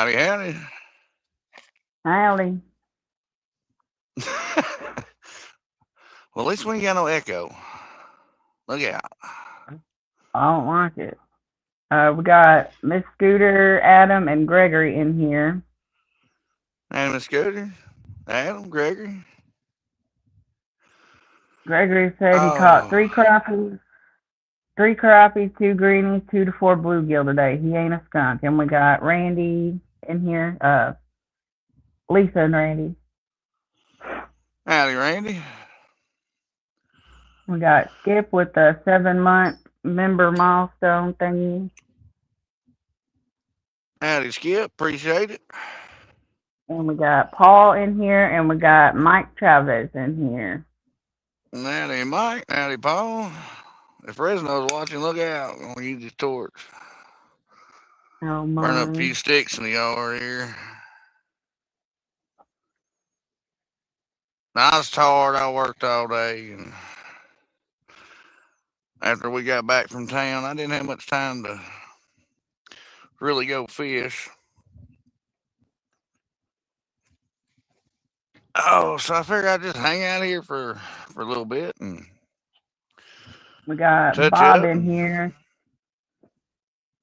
Howdy, howdy. Howdy. Well, at least we ain't got no echo. Look out. I don't like it. We got Miss Scooter, Adam, and Gregory in here. Adam and Scooter. Adam, Gregory. Gregory said he caught Oh, three crappies, two greenies, 2 to 4 bluegill today. He ain't a skunk. And we got Randy in here. Lisa and Randy. howdy, Randy. We got Skip with the 7-month member milestone thingy. Howdy, Skip. Appreciate it. And we got Paul in here, and we got Mike Chavez in here. Howdy, Mike. Howdy, Paul. If Fresno's watching, look out. I'm going to use his torch. Oh Burn up a my. few sticks in the yard here. Now, I was tired. I worked all day. And after we got back from town, I didn't have much time to really go fish. Oh, so I figured I'd just hang out here for a little bit and We got touch Bob up. in here.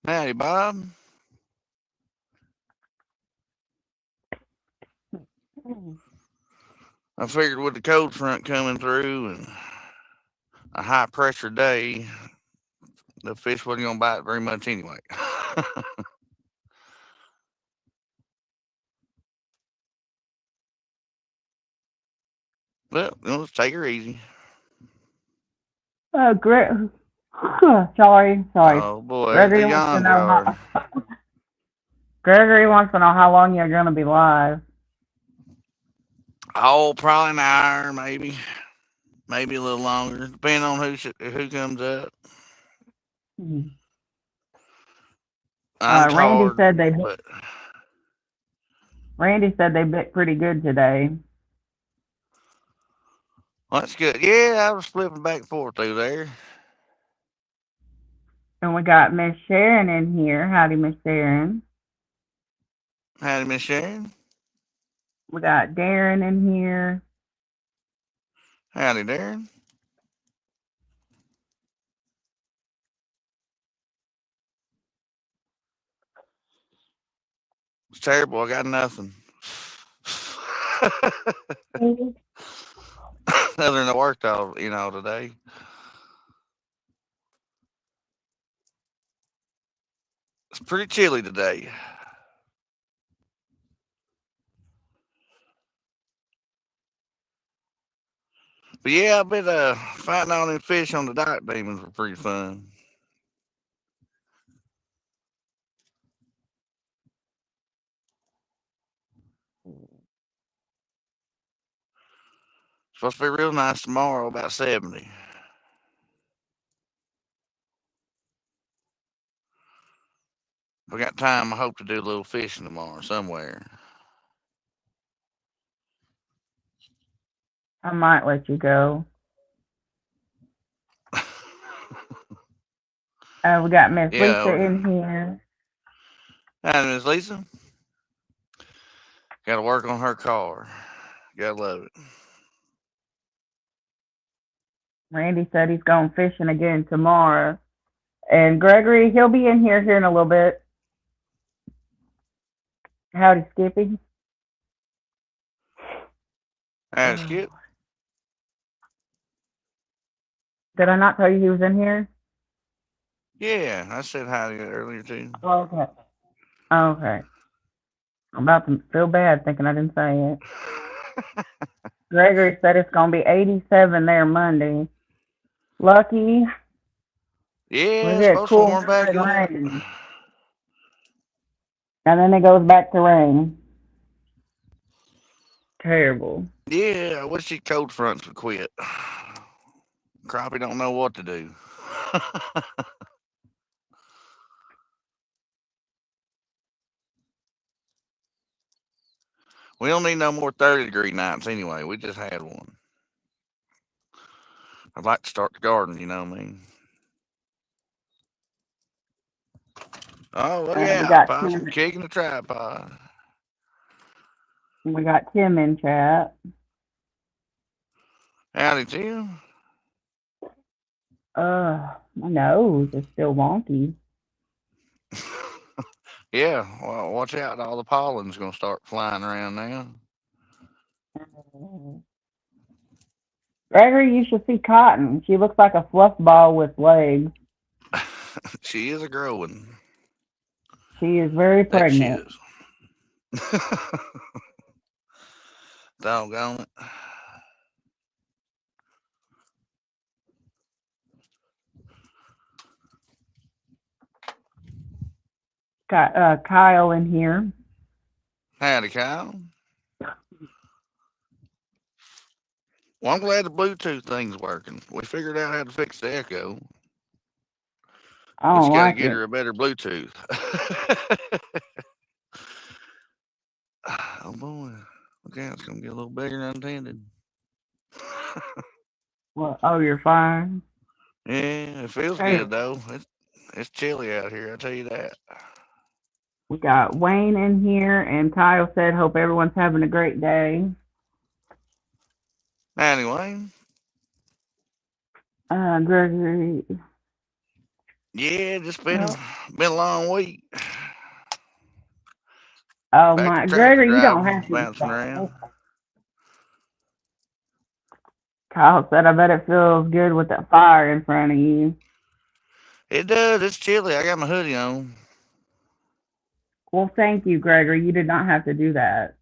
Howdy, Bob. I figured with the cold front coming through and a high pressure day, the fish wasn't gonna bite very much anyway. Well, let's take her easy. Great. Sorry. Oh boy, the Gregory wants to yawn know jar. how long you're gonna be live. Oh, probably an hour, maybe a little longer, depending on who comes up. Hmm. I'm Randy tired, said but they bit pretty good today. well, that's good. Yeah, I was flipping back and forth through there. And we got Miss Sharon in here. Howdy, Miss Sharon. Howdy, Miss Sharon. We got Darren in here. Howdy, Darren. It's terrible. I got nothing. Other than I worked all today. It's pretty chilly today. But yeah, I bet fighting all them fish on the dock demons were pretty fun. It's supposed to be real nice tomorrow, about 70. If I got time, I hope to do a little fishing tomorrow somewhere. I might let you go. We got Miss Yeah. Lisa in here. Hi, Miss Lisa. Got to work on her car. Gotta love it. Randy said he's going fishing again tomorrow. And Gregory, he'll be in here in a little bit. Howdy, Skippy. Hi, Oh. Skip. Did I not tell you he was in here? Yeah, I said hi to you earlier too. Oh, okay. Okay. I'm about to feel bad thinking I didn't say it. Gregory said it's going to be 87 there Monday. Lucky. We Yeah, it's get supposed to cool warm back and up. rain. And then it goes back to rain. Terrible. Yeah, I wish these cold fronts would quit. Crappie don't know what to do. We don't need no more 30-degree nights anyway. We just had one. I'd like to start the garden, you know what I mean? Oh, look We out, got Possum Tim. kicking the tripod. We got Tim in chat. Howdy, Tim. My nose is still wonky. Yeah, well, watch out. All the pollen's going to start flying around now. Gregory, you should see Cotton. She looks like a fluff ball with legs. She is a growing. She is very That she pregnant. is. Doggone it. Got Kyle in here. Howdy, Kyle. Well, I'm glad the Bluetooth thing's working. We figured out how to fix the echo. I We don't just got to like get it. her a better Bluetooth. Oh, boy. Look out. It's going to get a little bigger than intended. Well, oh, you're fine. Yeah, it feels Hey, good, though. It's chilly out here, I tell you that. we got Wayne in here, and Kyle said, hope everyone's having a great day. Anyway, Gregory. yeah, just been a long week. Oh, Back to my. tractor Gregory, you don't driving, have to. bouncing around. Kyle said, I bet it feels good with that fire in front of you. It does. It's chilly. I got my hoodie on. Well, thank you, Gregory. You did not have to do that.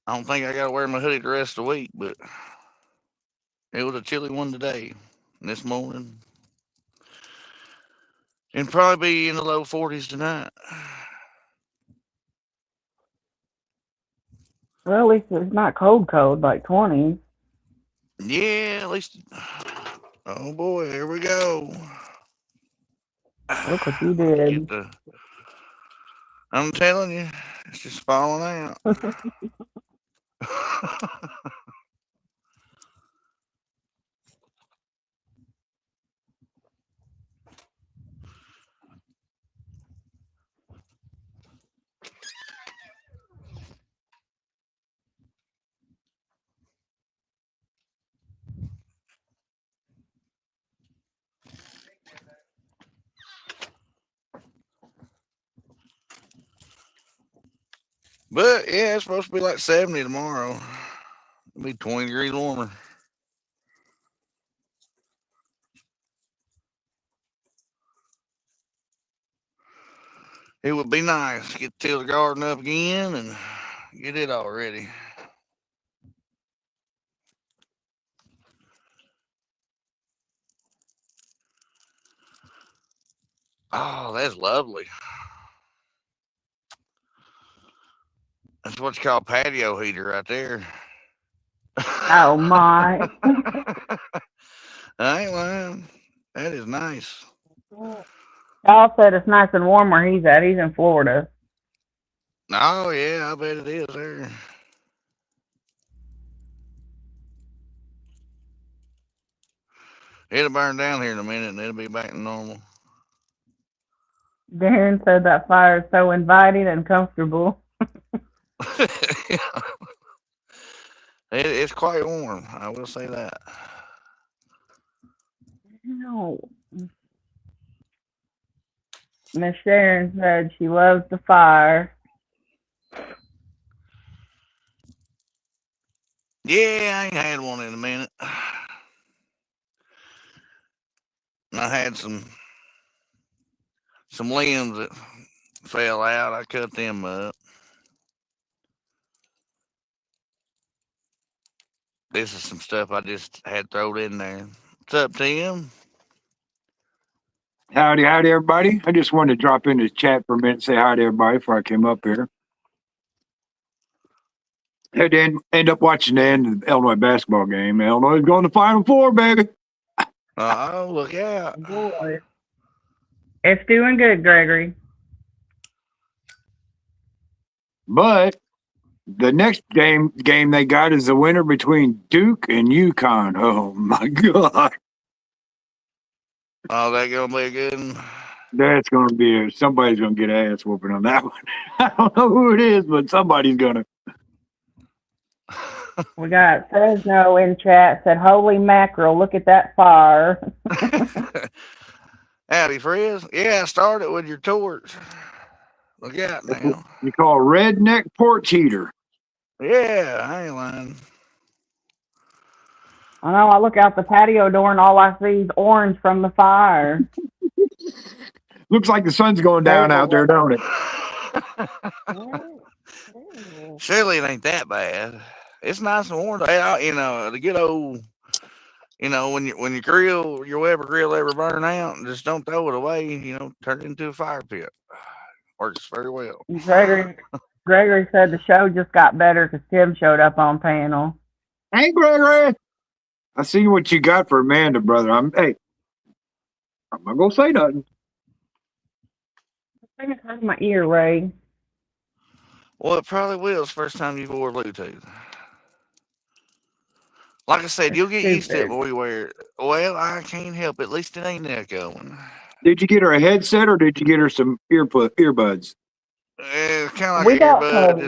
I don't think I got to wear my hoodie the rest of the week, but it was a chilly one today, this morning. And probably be in the low 40s tonight. Well, at least it's not cold, like 20. Yeah, at least. Oh boy, here we go. Look what you Get did. the. I'm telling you, it's just falling out. But yeah, it's supposed to be like 70 tomorrow. It'll be 20 degrees warmer. It would be nice to get till the garden up again and get it all ready. Oh, that's lovely. That's what you call patio heater right there. Oh, my. I ain't lying. That is nice. Kyle said it's nice and warm where he's at. He's in Florida. Oh yeah, I bet it is there. It'll burn down here in a minute and it'll be back to normal. Darren said that fire is so inviting and comfortable. It's quite warm. I will say that. No. Miss Sharon said she loves the fire. Yeah, I ain't had one in a minute. I had some limbs that fell out. I cut them up. This is some stuff I just had thrown in there. What's up, Tim? Howdy, everybody. I just wanted to drop in the chat for a minute and say hi to everybody before I came up here. Had to end up watching the end of the Illinois basketball game. Illinois is going to Final Four, baby. Oh, look out. Boy. It's doing good, Gregory. But the next game they got is the winner between Duke and UConn. Oh, my God. Oh, that gonna be a good one. That's going to be somebody's going to get ass whooping on that one. I don't know who it is, but somebody's going to. We got Fresno in chat said, "Holy mackerel! Look at that fire." Howdy, Frizz. Yeah, start it with your torch. Look out That's what now. you call a redneck porch heater. Yeah, I ain't lying. I know. I look out the patio door and all I see is orange from the fire. Looks like the sun's going down out there, don't it? Surely it ain't that bad. It's nice and warm. You know, the good old, you know, when you grill your Weber grill ever burn out, just don't throw it away. You know, turn it into a fire pit. Works very well. Gregory said the show just got better because Tim showed up on panel. Hey, Gregory. I see what you got for Amanda, brother. I'm not gonna say nothing. I think it's hurting my ear, Ray. Well, it probably will. It's the first time you've wore Bluetooth. Like I said, you'll get used to it before you wear it. Well, I can't help it. At least it ain't echoing. Did you get her a headset or did you get her some earbuds? It's kind of like We an got earbud.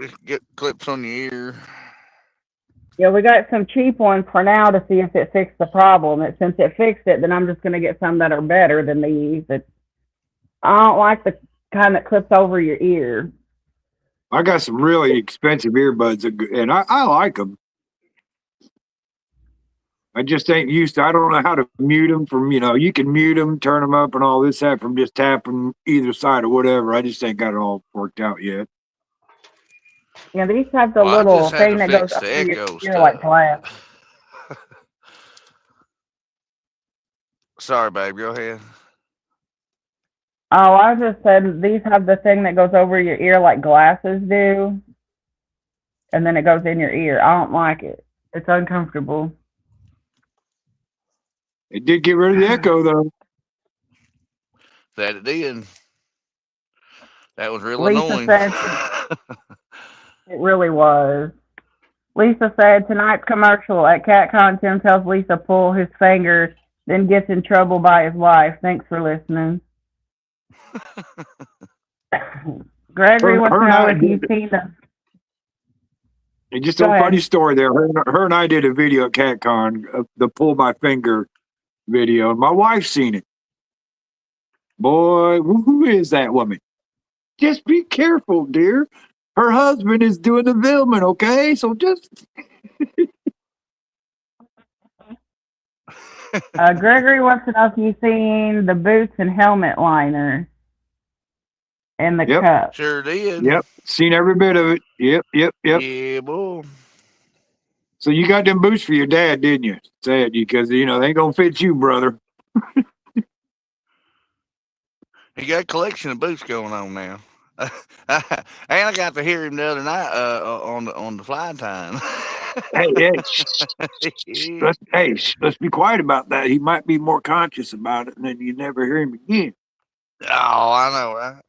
Just get clips on your ear. Yeah, we got some cheap ones for now to see if it fixed the problem. Since it fixed it, then I'm just going to get some that are better than these. I don't like the kind that clips over your ear. I got some really expensive earbuds, and I like them. I just ain't used to. I don't know how to mute them from. You can mute them, turn them up, and all this that from just tapping either side or whatever. I just ain't got it all worked out yet. Yeah, these have the little thing that goes up in your ear like glass. Sorry, babe. Go ahead. Oh, I just said these have the thing that goes over your ear like glasses do, and then it goes in your ear. I don't like it. It's uncomfortable. It did get rid of the echo, though. That it did. That was real Lisa annoying. said it really was. Lisa said tonight's commercial at CatCon, Tim tells Lisa pull his finger, then gets in trouble by his wife. Thanks for listening. Gregory wants to know if you've seen them. And just a funny story there. Her and I did a video at CatCon, the pull my finger video, and my wife's seen it. Boy, who is that woman? Just be careful, dear. Her husband is doing the filming, okay? So just. Gregory wants to know if you've seen the boots and helmet liner and the cup. Sure did. Yep, seen every bit of it. Yep. Yeah, boy. So you got them boots for your dad, didn't you? Said you, because they ain't gonna fit you, brother. He got a collection of boots going on now. And I got to hear him the other night on the fly time. Let's be quiet about that. He might be more conscious about it, and then you never hear him again. Oh, I know, right?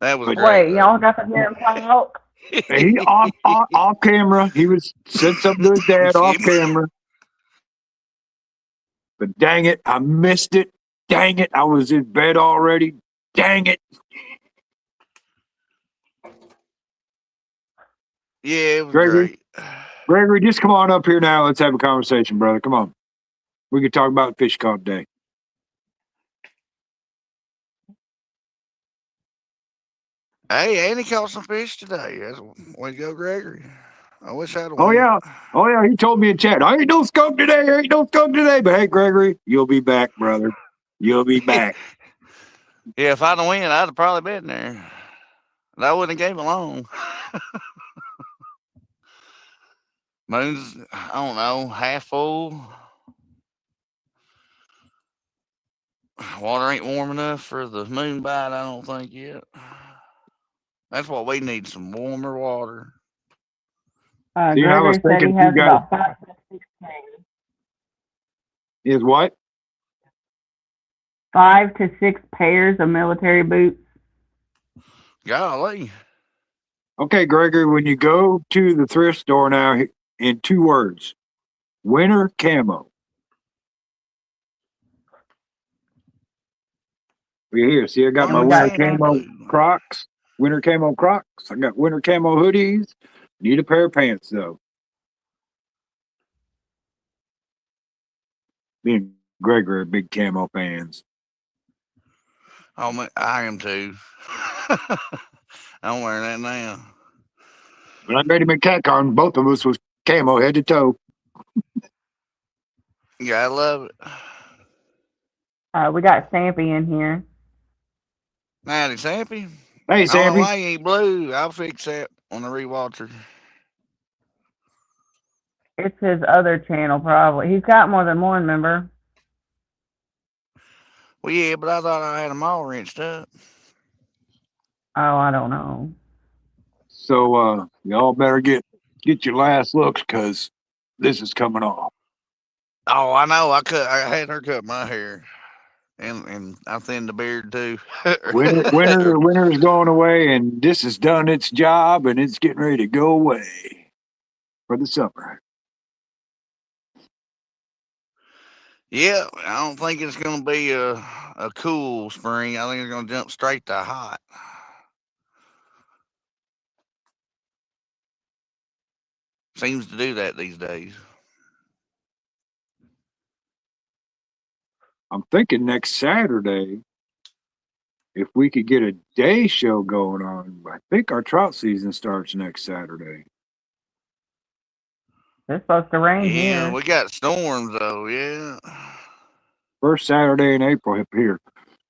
That was great. Wait, y'all got to hear him talk? He off camera. He said something to his dad off camera. But dang it, I missed it. Dang it, I was in bed already. Dang it. Yeah, it was great. Gregory, just come on up here now. Let's have a conversation, brother. Come on. We could talk about fish caught day. Hey, Andy caught some fish today. That's way to go, Gregory. I wish I'd have Oh, yeah. He told me in chat, I ain't no skunk today. But hey, Gregory, you'll be back, brother. You'll be back. Yeah, if I'd have won, I'd have probably been there. And I wouldn't have gave it long. Moon's, I don't know, half full. Water ain't warm enough for the moon bite, I don't think yet. That's what we need, some warmer water. Gregory said he has about 5 to 6 pairs. Is what? 5 to 6 pairs of military boots. Golly. Okay, Gregory, when you go to the thrift store now, in 2 words, winter camo. Here, see, I got my Orange winter and camo blue. Crocs. Winter camo Crocs. I got winter camo hoodies. Need a pair of pants though. Me and Gregory are big camo fans. Oh, man, I am too. I'm wearing that now. When I made him a cat con, both of us was camo head to toe. Yeah, I love it. We got Stampy in here. Howdy, Sappy. Hey, I don't know Sammy. why you ain't blue. I'll fix that on the rewatcher. It's his other channel, probably. He's got more than one, remember? Well, yeah, but I thought I had them all wrenched up. Oh, I don't know. So y'all better get your last looks because this is coming off. Oh, I know. I had her cut my hair, and I thinned the beard too. Winter is going away, and this has done its job, and it's getting ready to go away for the summer. Yeah, I don't think it's going to be a cool spring. I think it's going to jump straight to hot. Seems to do that these days. I'm thinking next Saturday, if we could get a day show going on, I think our trout season starts next Saturday. It's supposed to rain Yeah, here. we got storms though. Yeah. First Saturday in April up here.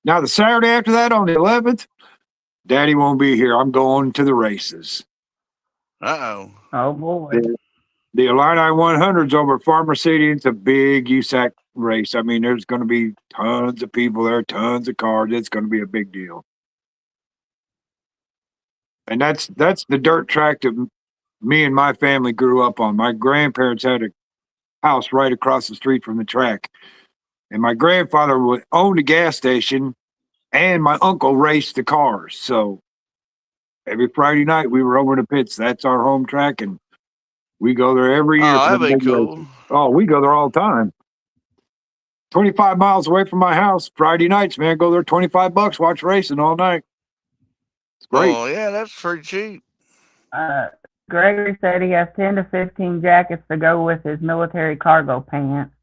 Now the Saturday after that on the 11th, Daddy won't be here. I'm going to the races. Uh-oh. Oh, boy. The Illini 100's over at Farmer City. It's a big USAC race. I mean, there's going to be tons of people there, tons of cars. It's going to be a big deal. And that's the dirt track that me and my family grew up on. My grandparents had a house right across the street from the track. And my grandfather would own a gas station, and my uncle raced the cars. So every Friday night we were over in the pits. That's our home track, and we go there every year Oh, for the that'd be big cool. races. Oh, we go there all the time. 25 miles away from my house. Friday nights, man, go there $25, watch racing all night. It's great. Oh, yeah, that's pretty cheap. Gregory said he has 10 to 15 jackets to go with his military cargo pants.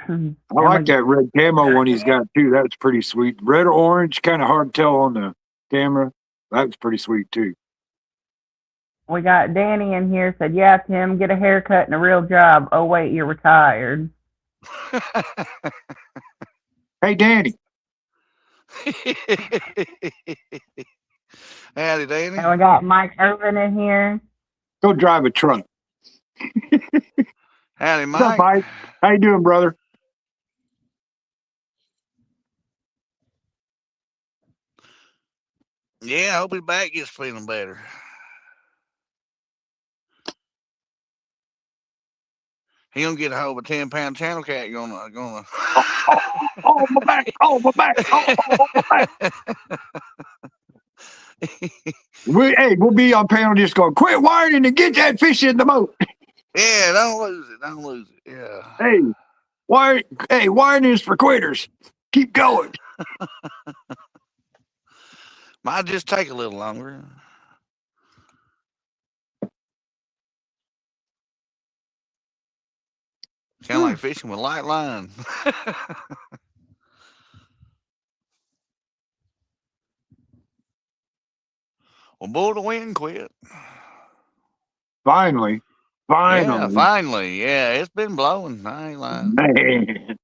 I like that red camo one he's got too. That's pretty sweet. Red or orange, kind of hard to tell on the camera. That's pretty sweet too. We got Danny in here, said, yeah, Tim, get a haircut and a real job. Oh, wait, you're retired. Hey, Danny. Howdy, Danny. And we got Mike Irvin in here. Go drive a truck. Howdy, What's up, Mike. Mike? How you doing, brother? Yeah, I hope his back gets feeling better. He gonna get a hold of a 10-pound channel cat. Gonna. Oh, my back! Oh, my back! Oh, my back! We'll be on panel just going, quit whining and get that fish in the boat. Yeah, don't lose it. Don't lose it. Yeah. Hey, whining is for quitters. Keep going. Might just take a little longer. Kind of like fishing with light line. Well, boy, the wind quit. Finally. Yeah, finally. Yeah, it's been blowing. I ain't lying. Man.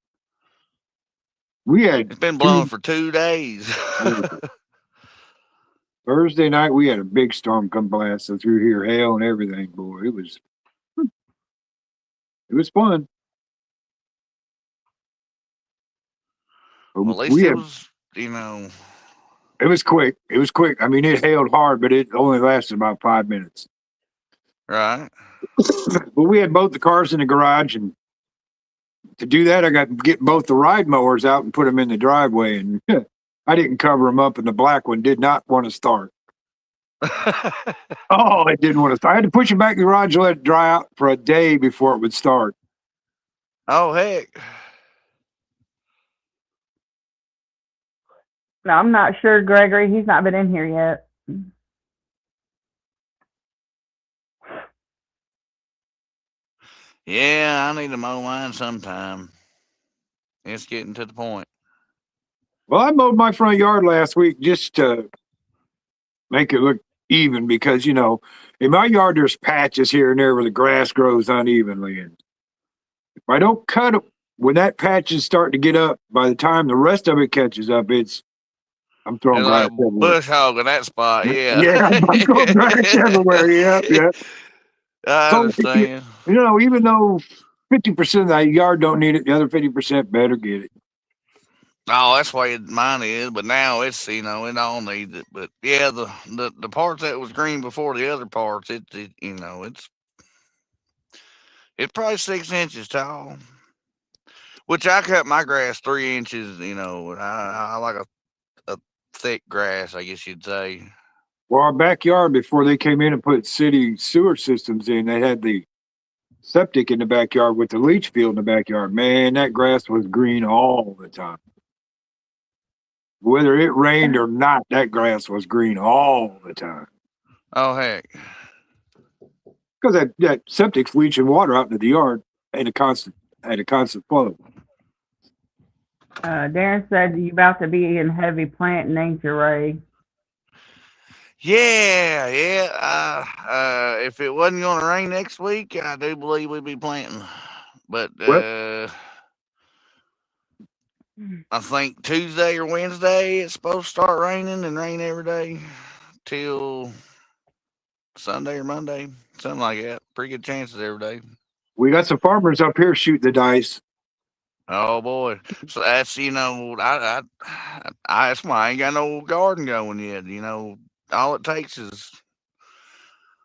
It's been blowing for 2 days. Thursday night, we had a big storm come blasting through here, hail and everything, boy. It was fun. Well, at least it was, you know. It was quick. I mean, it hailed hard, but it only lasted about 5 minutes. Right. But we had both the cars in the garage, and to do that, I got to get both the ride mowers out and put them in the driveway, and I didn't cover them up, and the black one did not want to start. Oh, it didn't want to start. I had to push it back in the garage and let it dry out for a day before it would start. Oh, heck. No, I'm not sure, Gregory. He's not been in here yet. Yeah, I need to mow mine sometime. It's getting to the point. Well, I mowed my front yard last week just to make it look even because, in my yard, there's patches here and there where the grass grows unevenly. And if I don't cut it, when that patch is starting to get up, by the time the rest of it catches up, I'm throwing It's grass like everywhere. bush hogging that spot. Yeah. Yeah, I'm throwing grass everywhere. Yeah, yeah. I So, understand. even though 50% of that yard don't need it, the other 50% better get it. Oh, that's why mine is. But now it's it all needs it. But yeah, the parts that was green before the other parts, it's probably 6 inches tall. Which I cut my grass 3 inches. I like a thick grass, I guess you'd say. Well, our backyard, before they came in and put city sewer systems in, they had the septic in the backyard with the leach field in the backyard. Man, that grass was green all the time. Whether it rained or not, that grass was green all the time. Oh heck. Because that septic's leaching water out into the yard at a constant flow. Darren said you about to be in heavy planting, ain't you, Ray? Yeah, yeah. If it wasn't going to rain next week, I do believe we'd be planting. But Well, I think Tuesday or Wednesday it's supposed to start raining and rain every day till Sunday or Monday, something like that. Pretty good chances every day. we got some farmers up here shooting the dice. Oh boy, so that's that's why I ain't got no garden going yet. All it takes is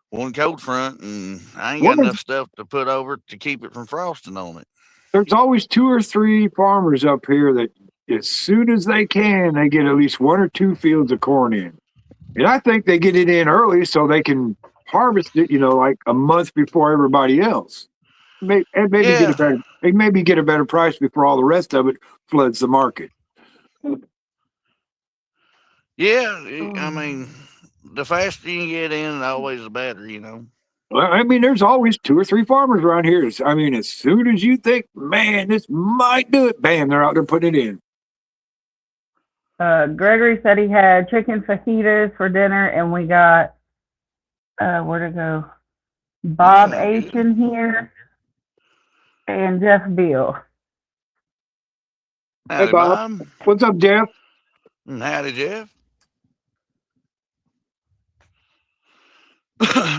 one cold front, and I ain't Well, got enough stuff to put over it to keep it from frosting on it. there's always 2 or 3 farmers up here that as soon as they can, they get at least 1 or 2 fields of corn in. And I think they get it in early so they can harvest it, like a month before everybody else. Maybe Yeah, get a better price before all the rest of it floods the market. yeah. I mean, the faster you get in, always the better. Well, there's always 2 or 3 farmers around here. As soon as you think, man, this might do it, bam, they're out there putting it in. Gregory said he had chicken fajitas for dinner, and we got where'd it go? Bob H in here and Jeff Beal. Howdy, Hey, Bob. Bob. What's up, Jeff? Howdy, Jeff.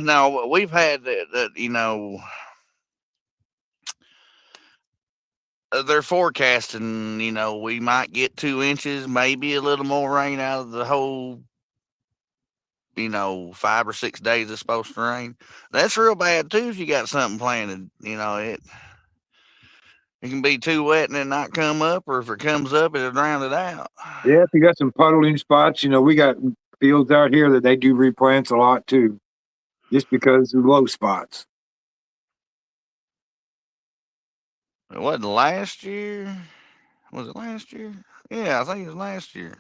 Now we've had that. They're forecasting. We might get 2 inches, maybe a little more rain out of the whole 5 or 6 days it's supposed to rain. That's real bad too if you got something planted. It can be too wet and it not come up, or if it comes up, it'll drown it out. Yeah, if you got some puddling spots, we got fields out here that they do replants a lot too, just because of low spots. It wasn't last year. Was it last year? Yeah, I think it was last year.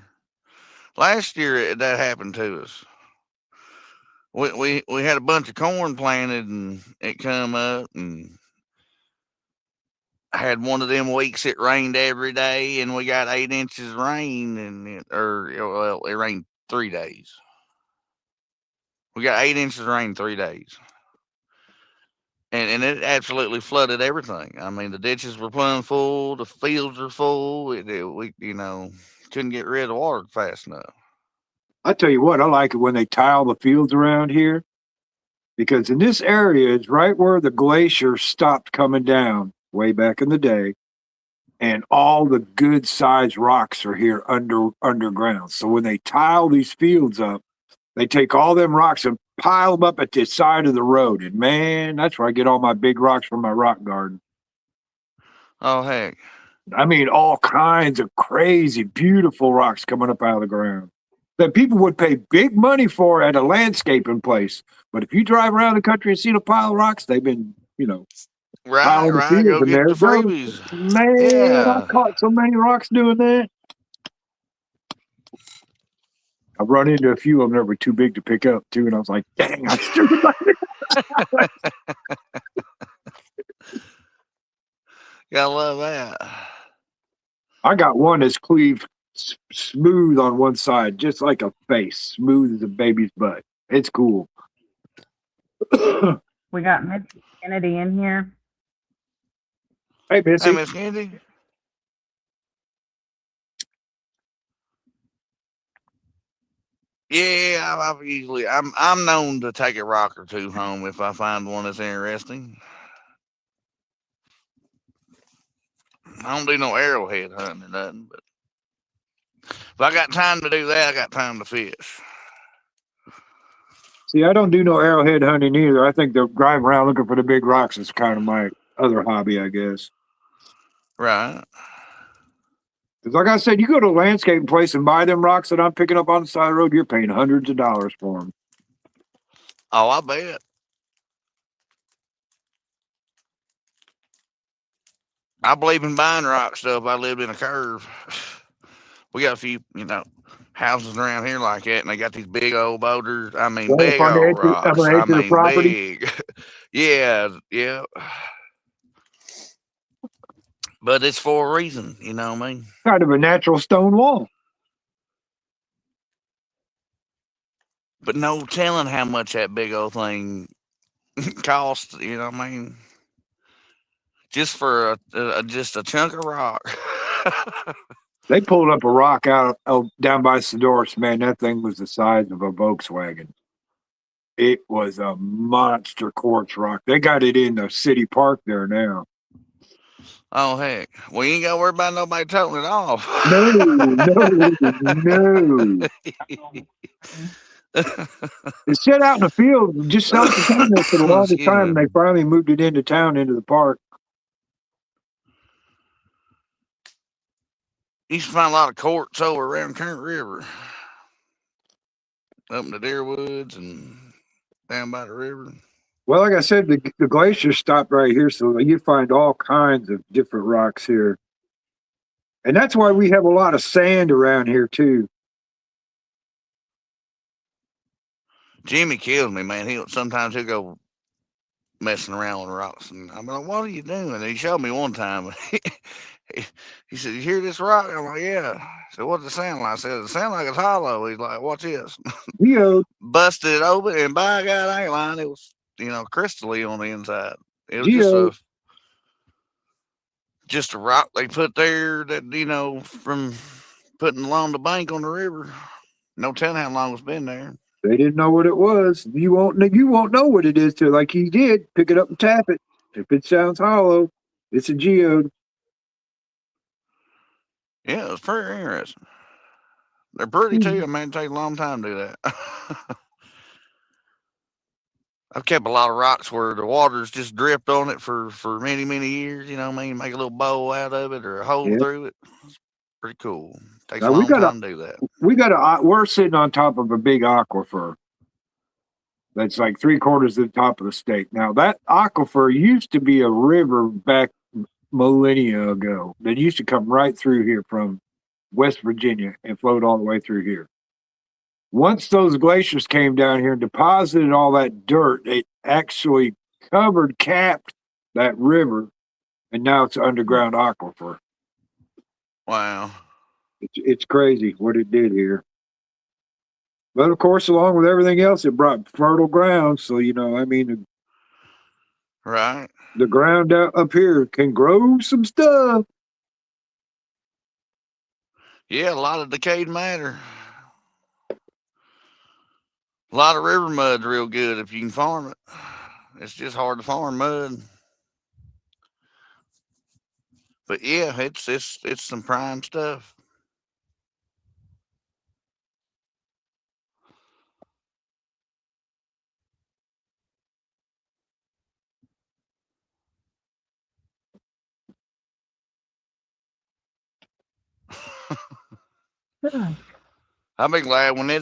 Last year that happened to us. We had a bunch of corn planted and it come up, and I had one of them weeks it rained every day and we got 8 inches of rain, and it rained 3 days. We got 8 inches of rain 3 days. And it absolutely flooded everything. I mean, the ditches were plumb full, the fields were full. We couldn't get rid of the water fast enough. I tell you what, I like it when they tile the fields around here, because in this area is right where the glacier stopped coming down way back in the day, and all the good sized rocks are here underground. So when they tile these fields up, they take all them rocks and pile them up at the side of the road. And man, that's where I get all my big rocks from my rock garden. Oh heck. All kinds of crazy, beautiful rocks coming up out of the ground that people would pay big money for at a landscaping place. But if you drive around the country and see the pile of rocks, they've been, Right. Go get the freebies. Man, Yeah. I caught so many rocks doing that. I've run into a few of them that were too big to pick up too, and I was like, dang, I still Gotta love that. I got one that's cleaved smooth on one side, just like a face, smooth as a baby's butt. It's cool. We got Miss Kennedy in here. Hey, Missy. Hey, Miss Candy. Yeah, I'm known to take a rock or two home if I find one that's interesting. I don't do no arrowhead hunting or nothing, but if I got time to do that, I got time to fish. See, I don't do no arrowhead hunting either. I think the driving around looking for the big rocks is kind of my other hobby, I guess. Right. Because like I said, you go to a landscaping place and buy them rocks that I'm picking up on the side of the road, you're paying hundreds of dollars for them. Oh, I bet. I believe in buying rock stuff. I lived in a curve. We got a few, houses around here like that, and they got these big old boulders. I mean, Right up big on the old edge of, up rocks. on the I edge of the mean, property. big. Yeah, yeah. But it's for a reason, you know what I mean? Kind of a natural stone wall. But no telling how much that big old thing cost, you know what I mean? Just for just a chunk of rock. They pulled up a rock out down by Sedorus. Man, that thing was the size of a Volkswagen. It was a monster quartz rock. They got it in the city park there now. Oh heck! Well, you ain't got to worry about nobody toting it off. No, no. It sat out in the field just south of town there for the longest time, and they finally moved it into town, into the park. You used to find a lot of quartz over around Current River, up in the deer woods and down by the river. Well, like I said, the glacier stopped right here, so you find all kinds of different rocks here. And that's why we have a lot of sand around here, too. Jimmy kills me, man. Sometimes he'll go messing around with rocks, and I'm like, "What are you doing?" And he showed me one time. He said, "You hear this rock?" I'm like, "Yeah." I said, "What does it sound like?" I said, "It sounds like it's hollow." He's like, "Watch this." Geode. Busted it open, and by God, I ain't lying. It was, crystally on the inside. It was Geode. just a rock they put there that, from putting along the bank on the river. No telling how long it's been there. They didn't know what it was. You won't know what it is till, like he did, pick it up and tap it. If it sounds hollow, it's a geode. Yeah, it was pretty interesting. They're pretty too. I mean, it takes a long time to do that. I've kept a lot of rocks where the water's just dripped on it for many, many years. You know what I mean? Make a little bowl out of it or a hole through it. It's pretty cool. Takes Now a long time to do that. We're sitting on top of a big aquifer that's like 3/4 of the top of the state. Now that aquifer used to be a river back millennia ago that used to come right through here from West Virginia and flowed all the way through here. Once those glaciers came down here and deposited all that dirt, it actually capped that river, and now it's an underground aquifer. Wow. It's crazy what it did here. But of course, along with everything else, it brought fertile ground. So, right. The ground up here can grow some stuff. Yeah, a lot of decayed matter. A lot of river mud's real good if you can farm it. It's just hard to farm mud. But yeah, it's some prime stuff. I'll be glad when it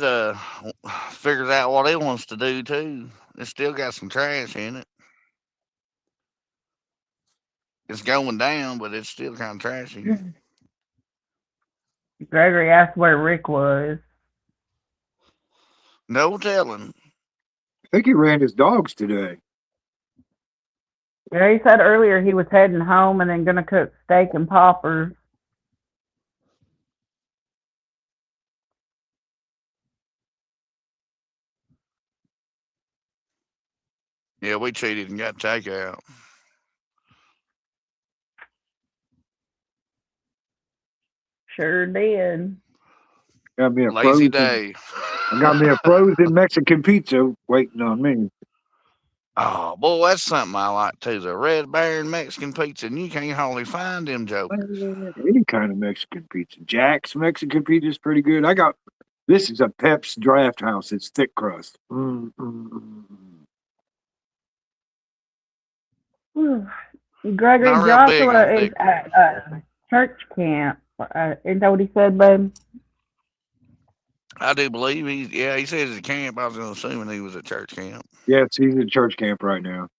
figures out what it wants to do too. It's still got some trash in it. It's going down, but it's still kind of trashy. Gregory asked where Rick was. No telling. I think he ran his dogs today. Yeah, he said earlier he was heading home and then gonna cook steak and poppers. Yeah, we cheated and got takeout. Sure did. Got me a Lazy frozen. day. I got me a frozen Mexican pizza waiting on me. Oh, boy, that's something I like too. The Red Baron Mexican pizza, and you can't hardly find them jokers. Any kind of Mexican pizza. Jack's Mexican pizza is pretty good. This is a Pep's Draft House. It's thick crust. Gregory Not real big on Joshua is thick crust. at church camp. Isn't that what he said, babe? I do believe he says at camp. I was assuming he was at church camp. Yes, he's in church camp right now.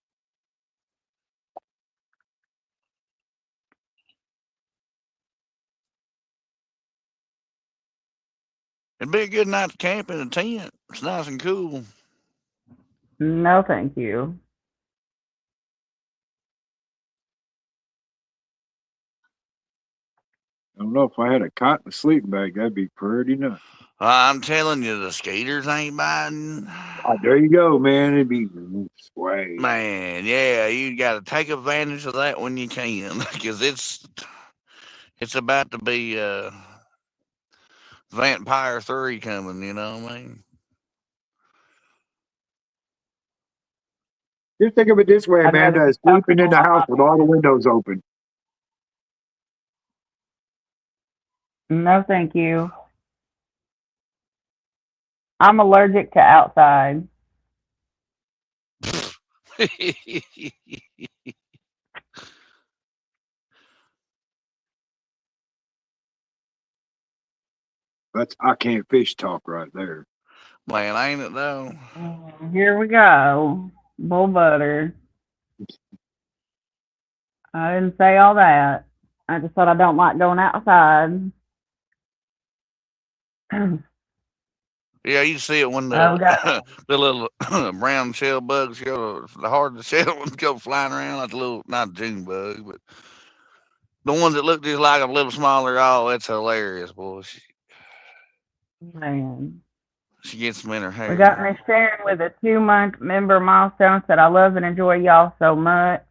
It'd be a good night to camp in a tent. It's nice and cool. No, thank you. I don't know if I had a cot and a sleeping bag, that'd be pretty nice. I'm telling you, the skeeters ain't biting. Oh, there you go, man. It'd be sway. Man, yeah, you got to take advantage of that when you can, because it's about to be Vampire 3 coming. You know what I mean? Just think of it this way, Amanda, sleeping in the house with all the windows open. No, thank you. I'm allergic to outside. That's I can't fish talk right there. Man, ain't it though? Here we go. Bull butter. I didn't say all that. I just thought I don't like going outside. Yeah, you see it when got the little brown shell bugs go, the hard shell ones go flying around like the little, not June bug, but the ones that look just like a little smaller. Oh, it's hilarious, boy. man. She gets them in her We got hair. Miss Sharon with a 2-month member milestone. Said I love and enjoy y'all so much.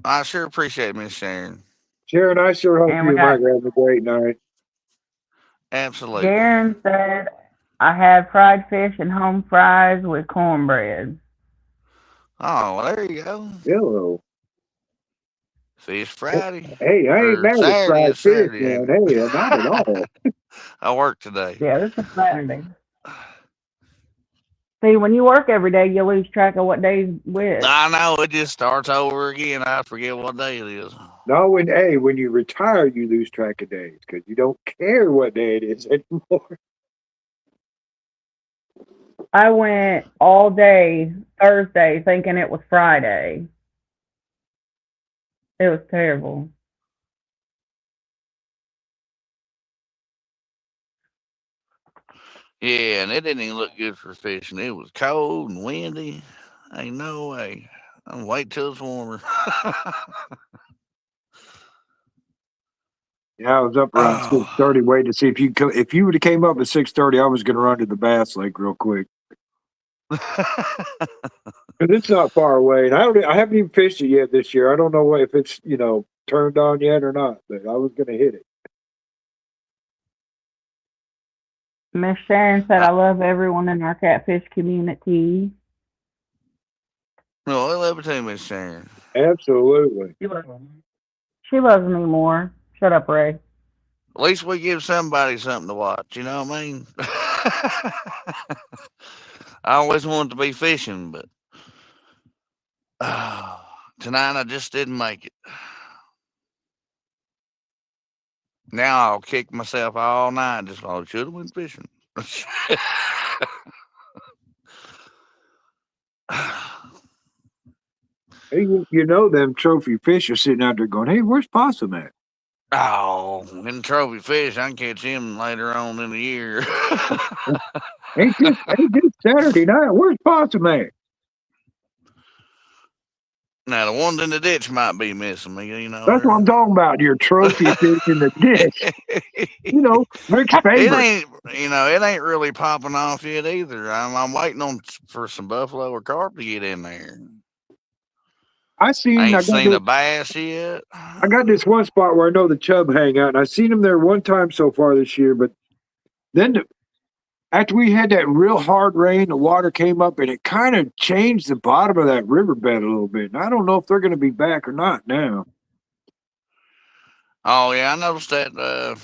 I sure appreciate Miss Sharon. Sharon, I sure hope And you we and got Mike are having a great night. Absolutely. Darren said I had fried fish and home fries with cornbread. Oh, well, there you go. Hello. Fish Friday. Hey, I ain't Or mad at Saturday fried is fish, Saturday, man. ain't it? Hey, not at all. I work today. Yeah, this is Saturday. See, when you work every day, you lose track of what day's which. I know, it just starts over again. I forget what day it is. No, when you retire, you lose track of days because you don't care what day it is anymore. I went all day Thursday thinking it was Friday. It was terrible. Yeah, and it didn't even look good for fishing. It was cold and windy. Ain't no way. I'm wait till it's warmer. Yeah, I was up around Oh. 6:30 waiting to see if you would have came up at 6:30, I was going to run to the Bass Lake real quick. Because it's not far away, and I haven't even fished it yet this year. I don't know if it's turned on yet or not, but I was going to hit it. Miss Sharon said I love everyone in our catfish community. No, I love it too, Miss Sharon. Absolutely. She loves me more. Shut up, Ray. At least we give somebody something to watch. You know what I mean? I always wanted to be fishing, but tonight I just didn't make it. Now I'll kick myself all night. Just I should have went fishing. Hey, them trophy fish are sitting out there going, "Hey, where's Possum at?" Oh, in trophy fish, I can catch him later on in the year. Ain't this Saturday night? Where's Possum at? Now the ones in the ditch might be missing me, That's what I'm talking about. Your trophy fish in the dish. Rick's it favorite. ain't, it ain't really popping off yet either. I'm waiting on for some buffalo or carp to get in there. I Ain't seen a bass yet. I got this one spot where I know the chub hang out, and I've seen them there one time so far this year. But then after we had that real hard rain, the water came up and it kind of changed the bottom of that riverbed a little bit. And I don't know if they're going to be back or not now. Oh yeah, I noticed that.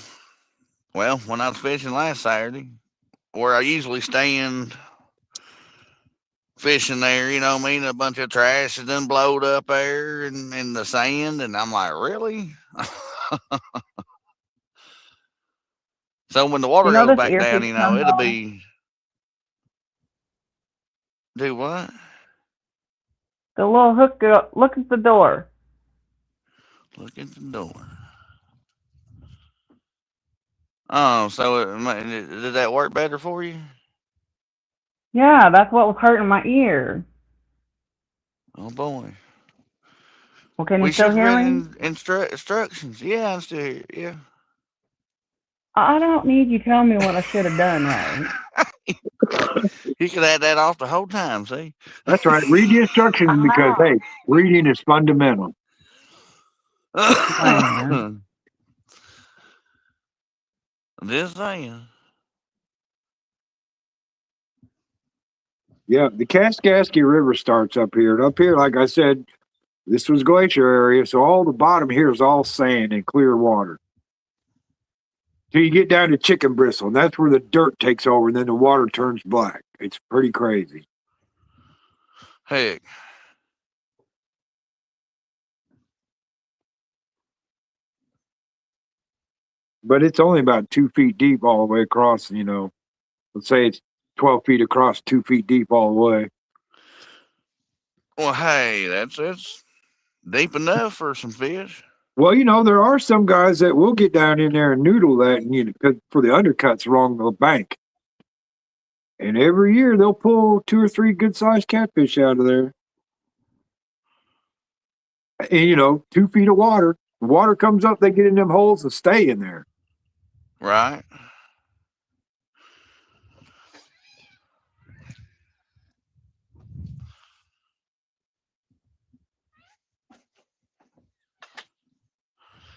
Well, when I was fishing last Saturday, where I usually stand fishing there, you know what I mean? A bunch of trash has done blowed up there in the sand, and I'm like, really? So when the water goes back down, it'll be. Do what? The little hook, look at the door. Look at the door. Oh, so did that work better for you? Yeah, that's what was hurting my ear. Oh boy. Well, can you still hear me? Instructions. Yeah, I'm still here. Yeah. I don't need you telling me what I should have done, right? You could have that off the whole time, see? That's right. Read the instructions because, hey, reading is fundamental. Just saying. Yeah, the Kaskaskia River starts up here. And up here, like I said, this was glacier area, so all the bottom here is all sand and clear water. So you get down to Chicken Bristle, and that's where the dirt takes over, and then the water turns black. It's pretty crazy. Heck. But it's only about 2 feet deep all the way across, Let's say it's 12 feet across, 2 feet deep all the way. Well, hey, that's deep enough for some fish. Well, there are some guys that will get down in there and noodle that, and for the undercuts along the bank. And every year they'll pull 2 or 3 good-sized catfish out of there. And 2 feet of water. The water comes up, they get in them holes and stay in there. Right.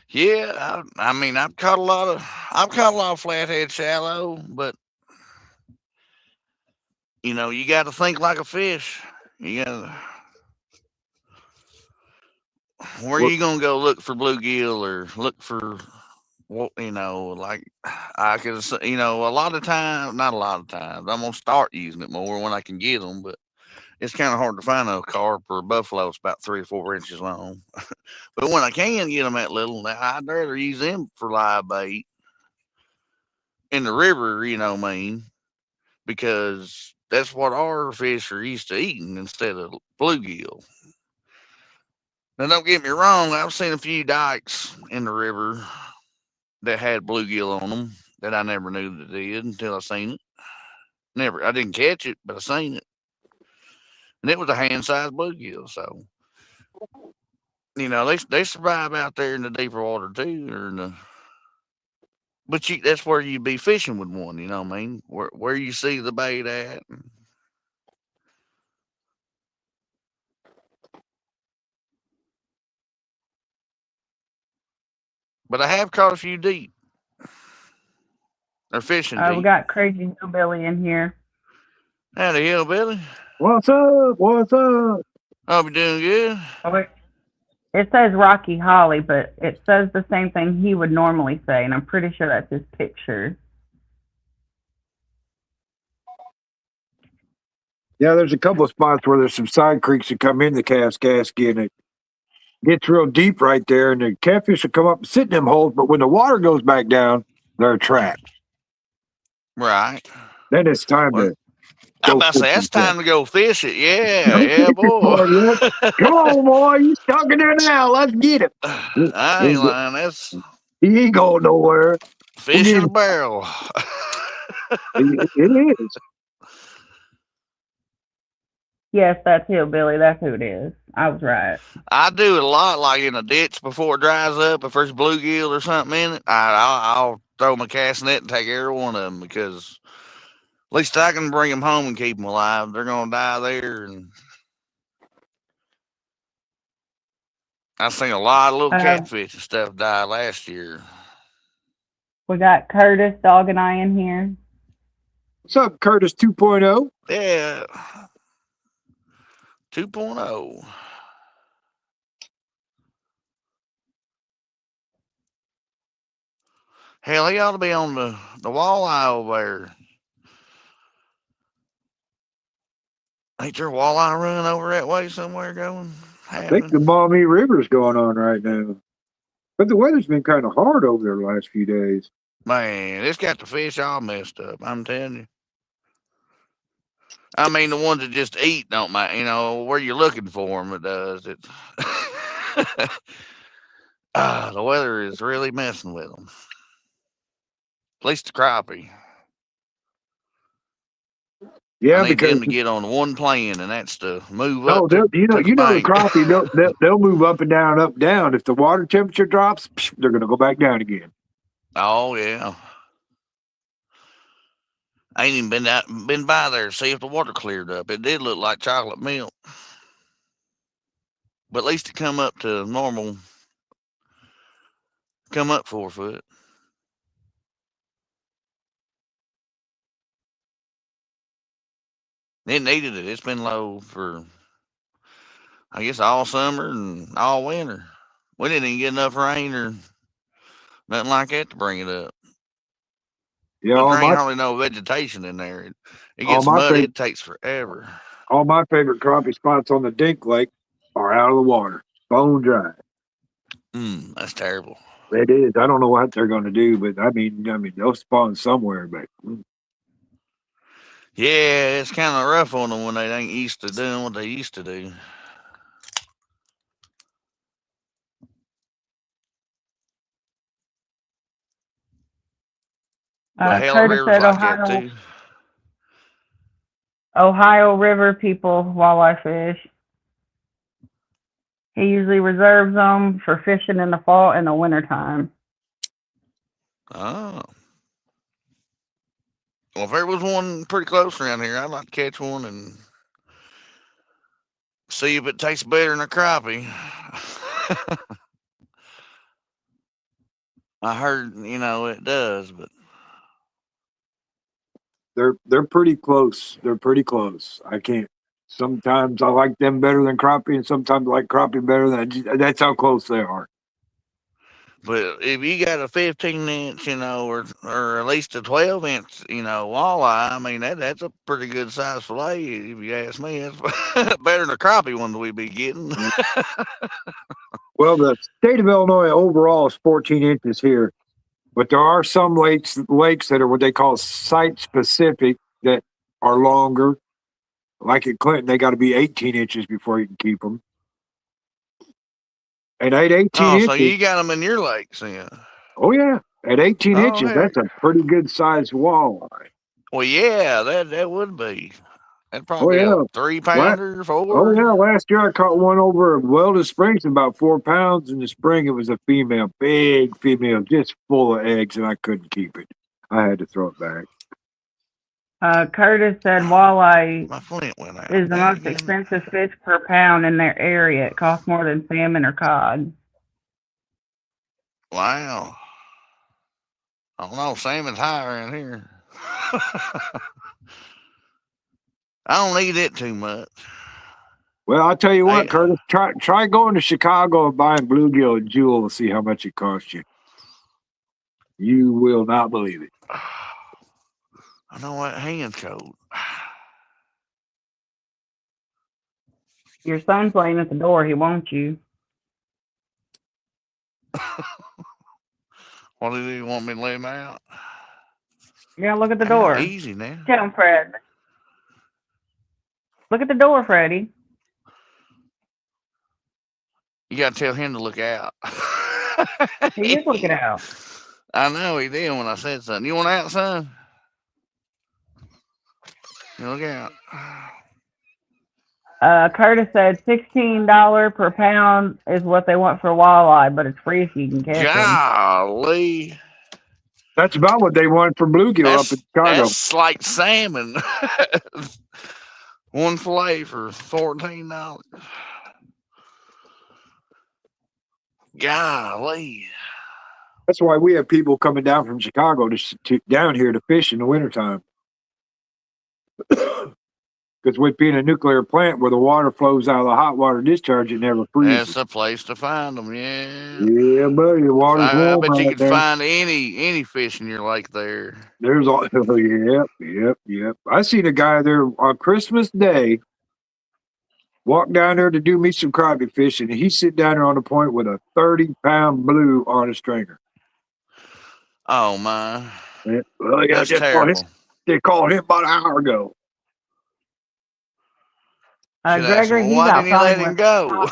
Yeah, I mean, I've caught a lot of flathead shallow, but you got to think like a fish. You got to. Where are you gonna go look for bluegill or look for like I could, a lot of times, not a lot of times. I'm gonna start using it more when I can get them, but it's kind of hard to find a carp or a buffalo. It's about 3 or 4 inches long. But when I can get them that little, I'd rather use them for live bait in the river. Because that's what our fish are used to eating instead of bluegill. Now, don't get me wrong. I've seen a few dikes in the river that had bluegill on them that I never knew that did until I seen it. I didn't catch it, but I seen it. And it was a hand-sized bluegill. So, they survive out there in the deeper water too. But that's where you'd be fishing with one, you know what I mean? Where you see the bait at. But I have caught a few deep. They're fishing deep. We got Crazy Hillbilly in here. Howdy, Hillbilly. What's up? What's up? Hope you're doing good. It says Rocky Holly, but it says the same thing he would normally say, and I'm pretty sure that's his picture. Yeah, there's a couple of spots where there's some side creeks that come in the Kaskaskia, and it gets real deep right there, and the catfish will come up and sit in them holes, but when the water goes back down, they're trapped. Right. Then it's time to I'm about to say, that's time to go fish it. Yeah, boy. Come on, boy. You stuck in there now. Let's get it. I ain't lying. He ain't going nowhere. Fish in a barrel. It is. Yes, that's Hillbilly. That's who it is. I was right. I do it a lot, like in a ditch before it dries up. If there's bluegill or something in it, I'll throw my cast net and take every one of them because at least I can bring them home and keep them alive. They're gonna die there, and I've seen a lot of little catfish and stuff die last year. We got Curtis, Dog, and I in here. What's up, Curtis 2.0? Yeah. 2.0. Hell, he ought to be on the walleye over there. Ain't there a walleye run over that way somewhere going? I think the Maumee River's going on right now. But the weather's been kind of hard over there the last few days. Man, it's got the fish all messed up, I'm telling you. I mean, the ones that just eat don't mind, where you're looking for them, it does. The weather is really messing with them. At least the crappie. Yeah, I need because them to get on one plan, and that's to move oh, up to the bank. crappie, they'll move up and down, up, down. If the water temperature drops, they're going to go back down again. Oh, yeah. I ain't even been by there to see if the water cleared up. It did look like chocolate milk. But at least it come up to normal, come up 4 foot. It needed it. It's been low for, I guess, all summer and all winter. We didn't even get enough rain or nothing like that to bring it up. Yeah, But there ain't hardly no vegetation in there. It gets muddy. It takes forever. All my favorite crappie spots on the Dink Lake are out of the water, bone dry. That's terrible. It is. I don't know what they're going to do, but I mean, they'll spawn somewhere. But yeah, it's kind of rough on them when they ain't used to doing what they used to do. Curtis said like Ohio River people walleye fish. He usually reserves them for fishing in the fall and the wintertime. Oh. Well, if there was one pretty close around here, I'd like to catch one and see if it tastes better than a crappie. I heard, it does, but they're pretty close. They're pretty close. I can't. Sometimes I like them better than crappie, and sometimes I like crappie better than. That's how close they are. But if you got a 15-inch, or at least a 12-inch, walleye, I mean that's a pretty good size fillet. If you ask me, it's better than a crappie one that we be getting. Well, the state of Illinois overall is 14 inches here, but there are some lakes that are what they call site specific that are longer. Like at Clinton, they got to be 18 inches before you can keep them. And at 18 inches, so you got them in your lakes, then? Oh yeah, at 18 inches, that's a pretty good sized walleye. Well, yeah, that would be. That'd probably be a 3-pounder, 4. Oh yeah, last year I caught one over at Weldon Springs, about 4 pounds. In the spring, it was a female, big female, just full of eggs, and I couldn't keep it. I had to throw it back. Curtis said walleye is the most expensive fish per pound in their area. It costs more than salmon or cod. Wow. I don't know. Salmon's high around here. I don't eat it too much. Well, I'll tell you what, Curtis, try going to Chicago and buying bluegill and jewel and see how much it costs you. You will not believe it. I know what hand's cold. Your son's laying at the door. He wants you. What do you want me to lay him out? Yeah, look at the door. Easy now. Tell him, Fred. Look at the door, Freddie. You got to tell him to look out. He is looking out. I know he did when I said something. You want out, son? You look out. Curtis said $16 per pound is what they want for walleye, but it's free if you can catch them. Golly. That's about what they want for bluegill up in Chicago. That's like salmon. One fillet for $14. Golly. That's why we have people coming down from Chicago to down here to fish in the wintertime. Because with being a nuclear plant where the water flows out of the hot water discharge, it never freezes. That's a place to find them, yeah. Yeah, buddy, the water's I warm bet you right could there. find any fish in your lake there. There's all, yep. I seen a guy there on Christmas Day walk down there to do me some crappie fishing, and he sit down there on the point with a 30-pound blue on a stringer. Oh my. Yeah, well, That's terrible. They called him about an hour ago. Gregory, he's why out didn't you let fine him go?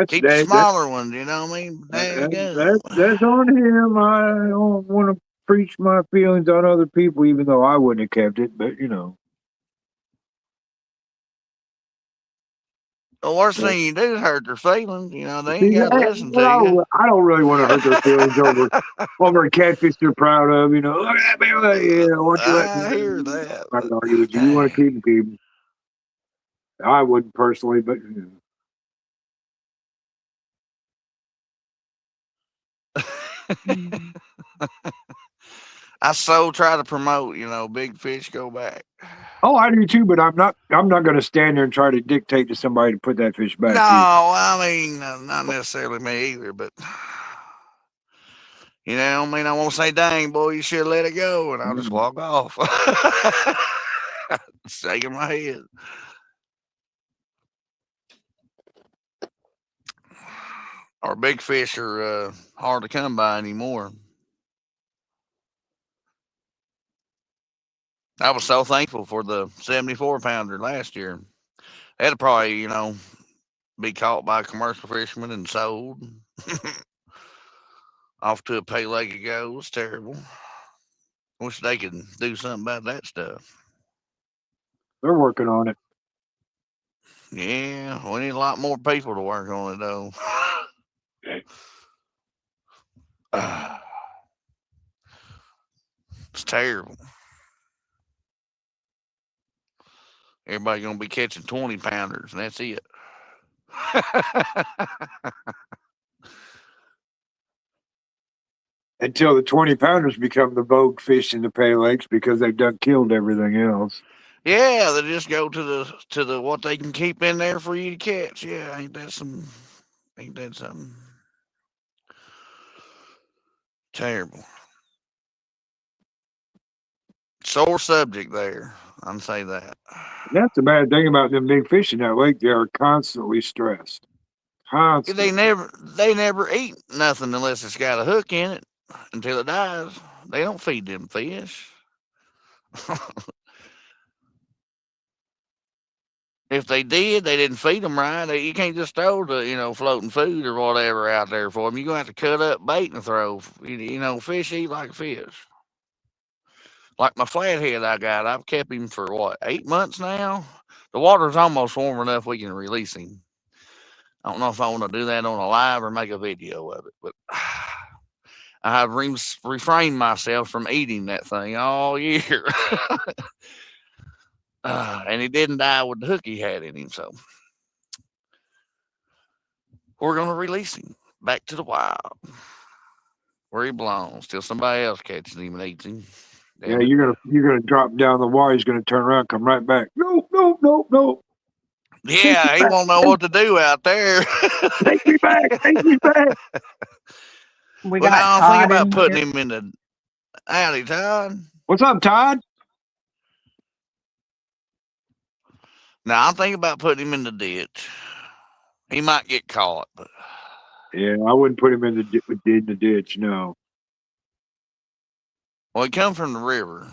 Keep the smaller ones, you know what I mean? That's on him. I don't want to preach my feelings on other people, even though I wouldn't have kept it, but you know. The worst thing you do is hurt their feelings. You know, they ain't got to listen to you. I don't really want to hurt their feelings over a catfish they're proud of. You know, look at me. I hear that. I don't argue with you. You want to keep them. I wouldn't personally, but you know. I so try to promote, you know, big fish go back. Oh, I do too, but I'm not going to stand there and try to dictate to somebody to put that fish back. No, I mean, not necessarily me either, but you know, I mean, I won't say, "Dang, boy, you should let it go," and I'll just walk off, shaking my head. Our big fish are hard to come by anymore. I was so thankful for the 74-pounder last year. That'd probably, you know, be caught by a commercial fisherman and sold off to a pay leg ago. It was terrible. Wish they could do something about that stuff. They're working on it. Yeah, we need a lot more people to work on it, though. It's terrible. Everybody gonna be catching 20-pounders, and that's it. Until the 20-pounders become the vogue fish in the pay lakes because they've done killed everything else. Yeah, they just go to the what they can keep in there for you to catch. Yeah, ain't that something? Terrible. Sore subject there. I'd say that. That's the bad thing about them big fish in that lake. They are constantly stressed. Constantly. They never eat nothing unless it's got a hook in it until it dies. They don't feed them fish. If they did, they didn't feed them right. You can't just throw the floating food or whatever out there for them. You're gonna have to cut up bait and throw. Fish eat like fish. Like my flathead I got, I've kept him for what, 8 months now. The water's almost warm enough we can release him. I don't know if I want to do that on a live or make a video of it, but I have refrained myself from eating that thing all year. And he didn't die with the hook he had in him, so we're going to release him back to the wild where he belongs till somebody else catches him and eats him. Yeah, you're gonna drop down the water. He's gonna turn around, come right back. No. Yeah, he won't know what to do out there. Take me back. We got Todd. I'm thinking about putting him in the alley, Todd. What's up, Todd? Now I'm thinking about putting him in the ditch. He might get caught, but yeah, I wouldn't put him in the ditch. No. Well, he come from the river,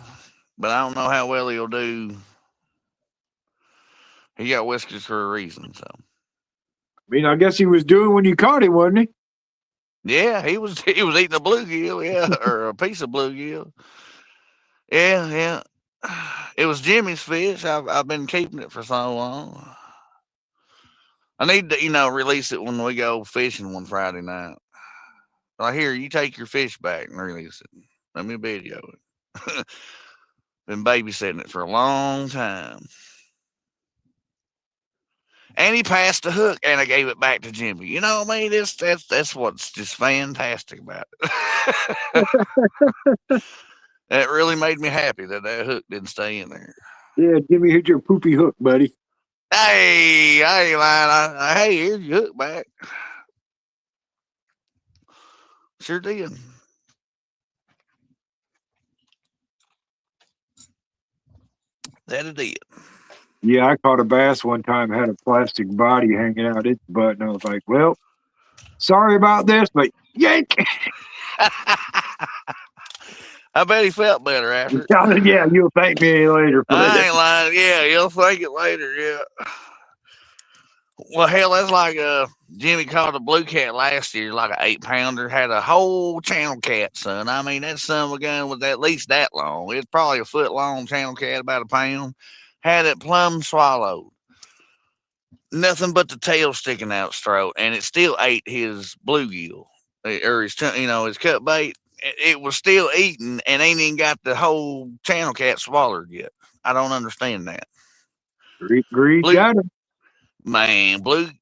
but I don't know how well he'll do. He got whiskers for a reason, so. I mean, I guess he was doing when you caught him, wasn't he? Yeah, he was eating a bluegill, yeah, or a piece of bluegill. Yeah, yeah. It was Jimmy's fish. I've been keeping it for so long. I need to, release it when we go fishing one Friday night. Like, here, you take your fish back and release it. Let me video it. Been babysitting it for a long time. And he passed the hook, and I gave it back to Jimmy. You know what I mean? That's what's just fantastic about it. That really made me happy that hook didn't stay in there. Yeah, Jimmy hit your poopy hook, buddy. Hey, I ain't lying. Hey, here's your hook back. Sure did. That it did. Yeah, I caught a bass one time, had a plastic body hanging out its butt, and I was like, well, sorry about this, but yank! I bet he felt better after it. Yeah, you'll thank me later for I that. ain't lying. Yeah, you'll thank it later. Yeah. Well, hell, that's like Jimmy caught a blue cat last year, like an 8-pounder, had a whole channel cat, son. I mean, that son of a gun was at least that long. It's probably a foot long channel cat, about a pound. Had it plumb swallowed. Nothing but the tail sticking out its throat, and it still ate his bluegill or his cut bait. It was still eating, and ain't even got the whole channel cat swallowed yet. I don't understand that. Greed got him. Man, blue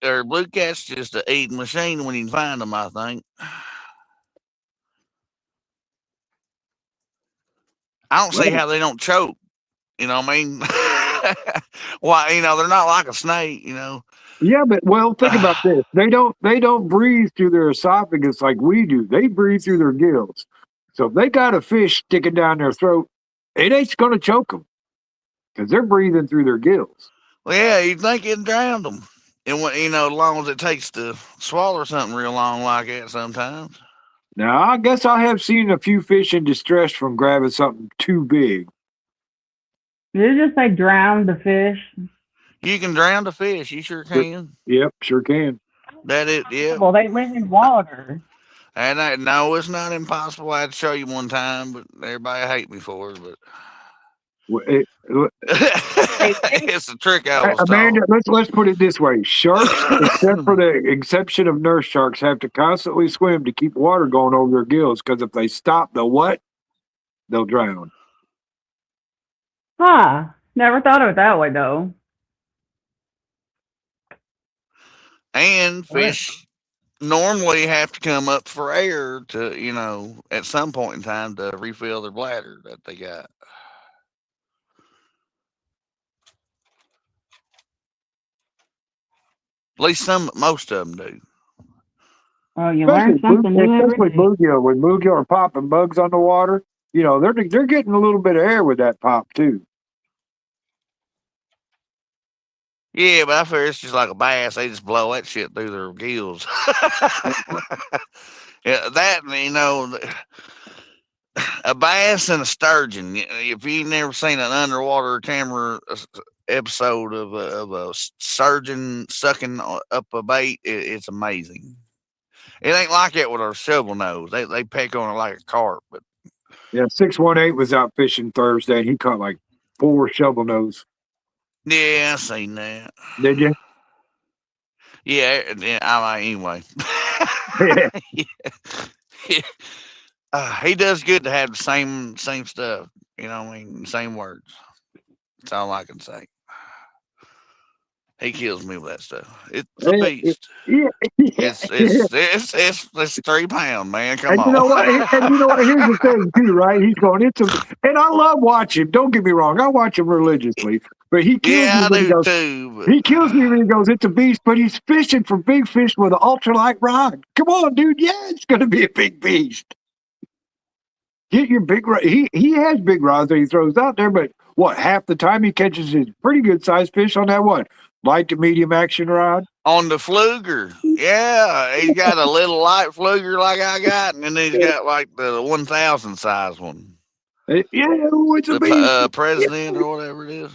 cat's just an eating machine when you can find them, I think. I don't see how they don't choke. You know what I mean? Why? They're not like a snake. Yeah, but think about this. They don't breathe through their esophagus like we do. They breathe through their gills. So if they got a fish sticking down their throat, it ain't going to choke them because they're breathing through their gills. Well, yeah, you'd think it drowned them. And what as long as it takes to swallow something real long like that sometimes. Now, I guess I have seen a few fish in distress from grabbing something too big. Did you just say drown the fish? You can drown the fish. You sure can. Yep, sure can. That it. Yeah. Well, they live in water. And no, it's not impossible. I had to show you one time, but everybody hate me for it. But it's a trick I was Amanda, taught. let's put it this way. Sharks, except for the exception of nurse sharks, have to constantly swim to keep water going over their gills, because if they stop, they'll drown. Huh. Never thought of it that way, though. And fish normally have to come up for air to, at some point in time to refill their bladder that they got. At least most of them do. Oh, you learn something new every day. Bluegill, when bluegill are popping bugs on the water, they're getting a little bit of air with that pop too. Yeah, but I figure it's just like a bass. They just blow that shit through their gills. Yeah, that, a bass and a sturgeon. If you've never seen an underwater camera episode of a sturgeon sucking up a bait, it's amazing. It ain't like that with our shovel nose. They peck on it like a carp. But yeah, 618 was out fishing Thursday, and he caught like 4 shovel nose. Yeah, I seen that. Did you? Yeah, anyway. He does good to have the same stuff. Same words. That's all I can say. He kills me with that stuff. It's a beast. It's 3 pounds, man. Come on. You know what? Here's the thing too, right? He's going, and I love watching him. Don't get me wrong, I watch him religiously. But he kills me when he goes, too. He kills me when he goes, it's a beast, but he's fishing for big fish with an ultralight rod. Come on, dude. Yeah, it's going to be a big beast. Get your big rod. He has big rods that he throws out there, but half the time he catches his pretty good sized fish on that light to medium action rod? On the fluger. Yeah, he's got a little light fluger like I got, and then he's got like the 1,000 size one. Yeah, it's a beast. President or whatever it is.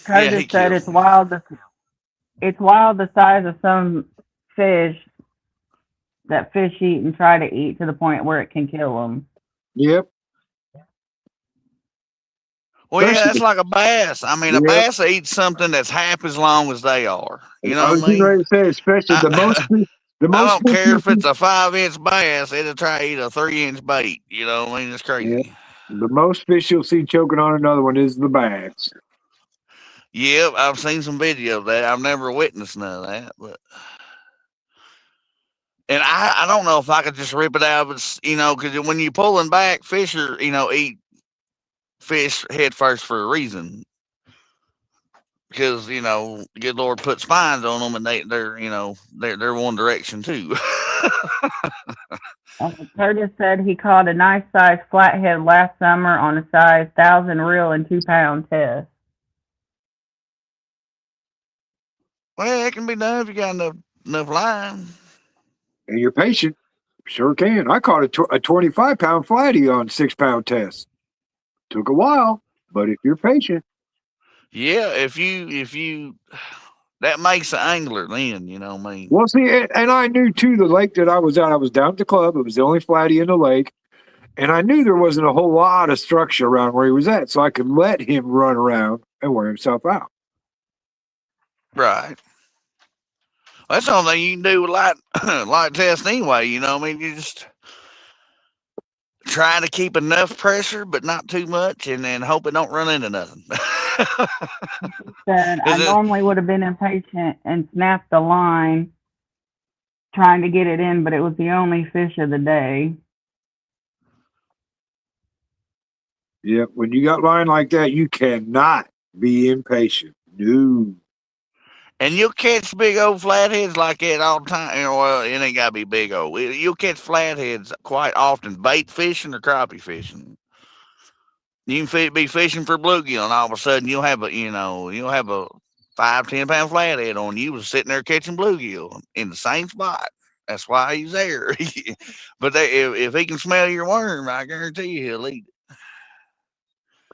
Curtis said it's wild to kill. It's wild the size of some fish that fish eat and try to eat to the point where it can kill them. Yep. Well, yeah, that's Especially, like a bass. I mean, a yep. bass eats something that's half as long as they are. You I know was what I getting mean? ready to say, especially I, the I most don't fish care you if it's see. a 5-inch bass; it'll try to eat a 3-inch bait. You know what I mean? It's Yep. crazy. The most fish you'll see choking on another one is the bass. Yep, I've seen some video of that. I've never witnessed none of that, but and I don't know if I could just rip it out, but because when you're pulling back, fish are eat fish head first for a reason. Because the good Lord put spines on them, and they're one direction too. Curtis said he caught a nice sized flathead last summer on a size 1,000 reel and 2 pound test. Well, it can be done if you got enough line. And you're patient. Sure can. I caught a 25-pound flatty on 6-pound test. Took a while, but if you're patient. Yeah, if you that makes an angler then, you know what I mean? Well, see, and I knew too, the lake that I was at, I was down at the club. It was the only flatty in the lake. And I knew there wasn't a whole lot of structure around where he was at. So I could let him run around and wear himself out. Right. That's the only thing you can do with light test anyway, you know what I mean? You just try to keep enough pressure but not too much and then hope it don't run into nothing. Said I Is it normally would have been impatient and snapped the line trying to get it in, but it was the only fish of the day. Yeah, when you got line like that, you cannot be impatient. No. and you'll catch big old flatheads like that all the time. Well, it ain't gotta be big old. You'll catch flatheads quite often, bait fishing or crappie fishing. You can be fishing for bluegill, and all of a sudden you'll have a 5-10 pound flathead on you. Was sitting there catching bluegill in the same spot. That's why he's there. But if he can smell your worm, I guarantee you he'll eat it.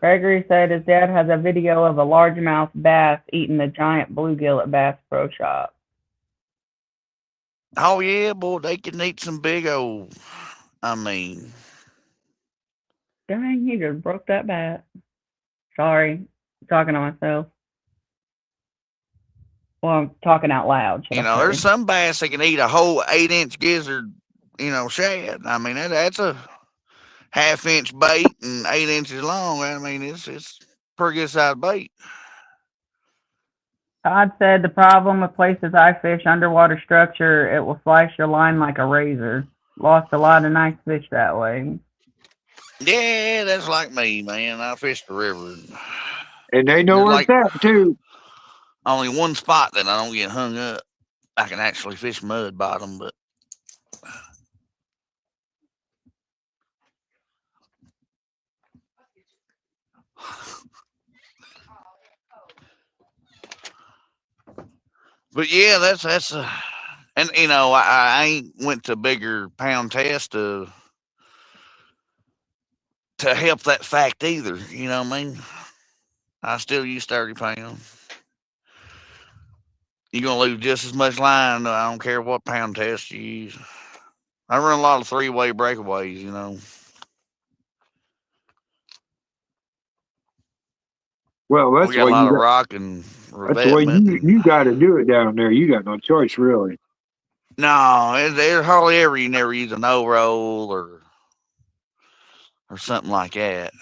Gregory said his dad has a video of a largemouth bass eating a giant bluegill at Bass Pro Shop. Oh yeah, boy, they can eat some big old. I mean, Dang, he just broke that bat. Sorry, I'm talking to myself. Well, I'm talking out loud, should I there's say. some bass that can eat a whole 8-inch gizzard, shad. I mean, that's a half-inch bait and 8 inches long. I mean, it's pretty good sized bait. Todd said the problem with places I fish underwater structure, it will slice your line like a razor. Lost a lot of nice fish that way. Yeah, that's like me, man. I fish the river. And they know There's where it's like at, too. only one spot that I don't get hung up. I can actually fish mud bottom, but yeah, that's and I ain't went to bigger pound test to help that fact either. You know what I mean? I still use 30 pounds. You're gonna lose just as much line. I don't care what pound test you use. I run a lot of 3-way breakaways. Well, We got a lot of rock and that's the way revetment. you got to do it down there. You got no choice, really. No, there's hardly ever you never use a no roll or something like that.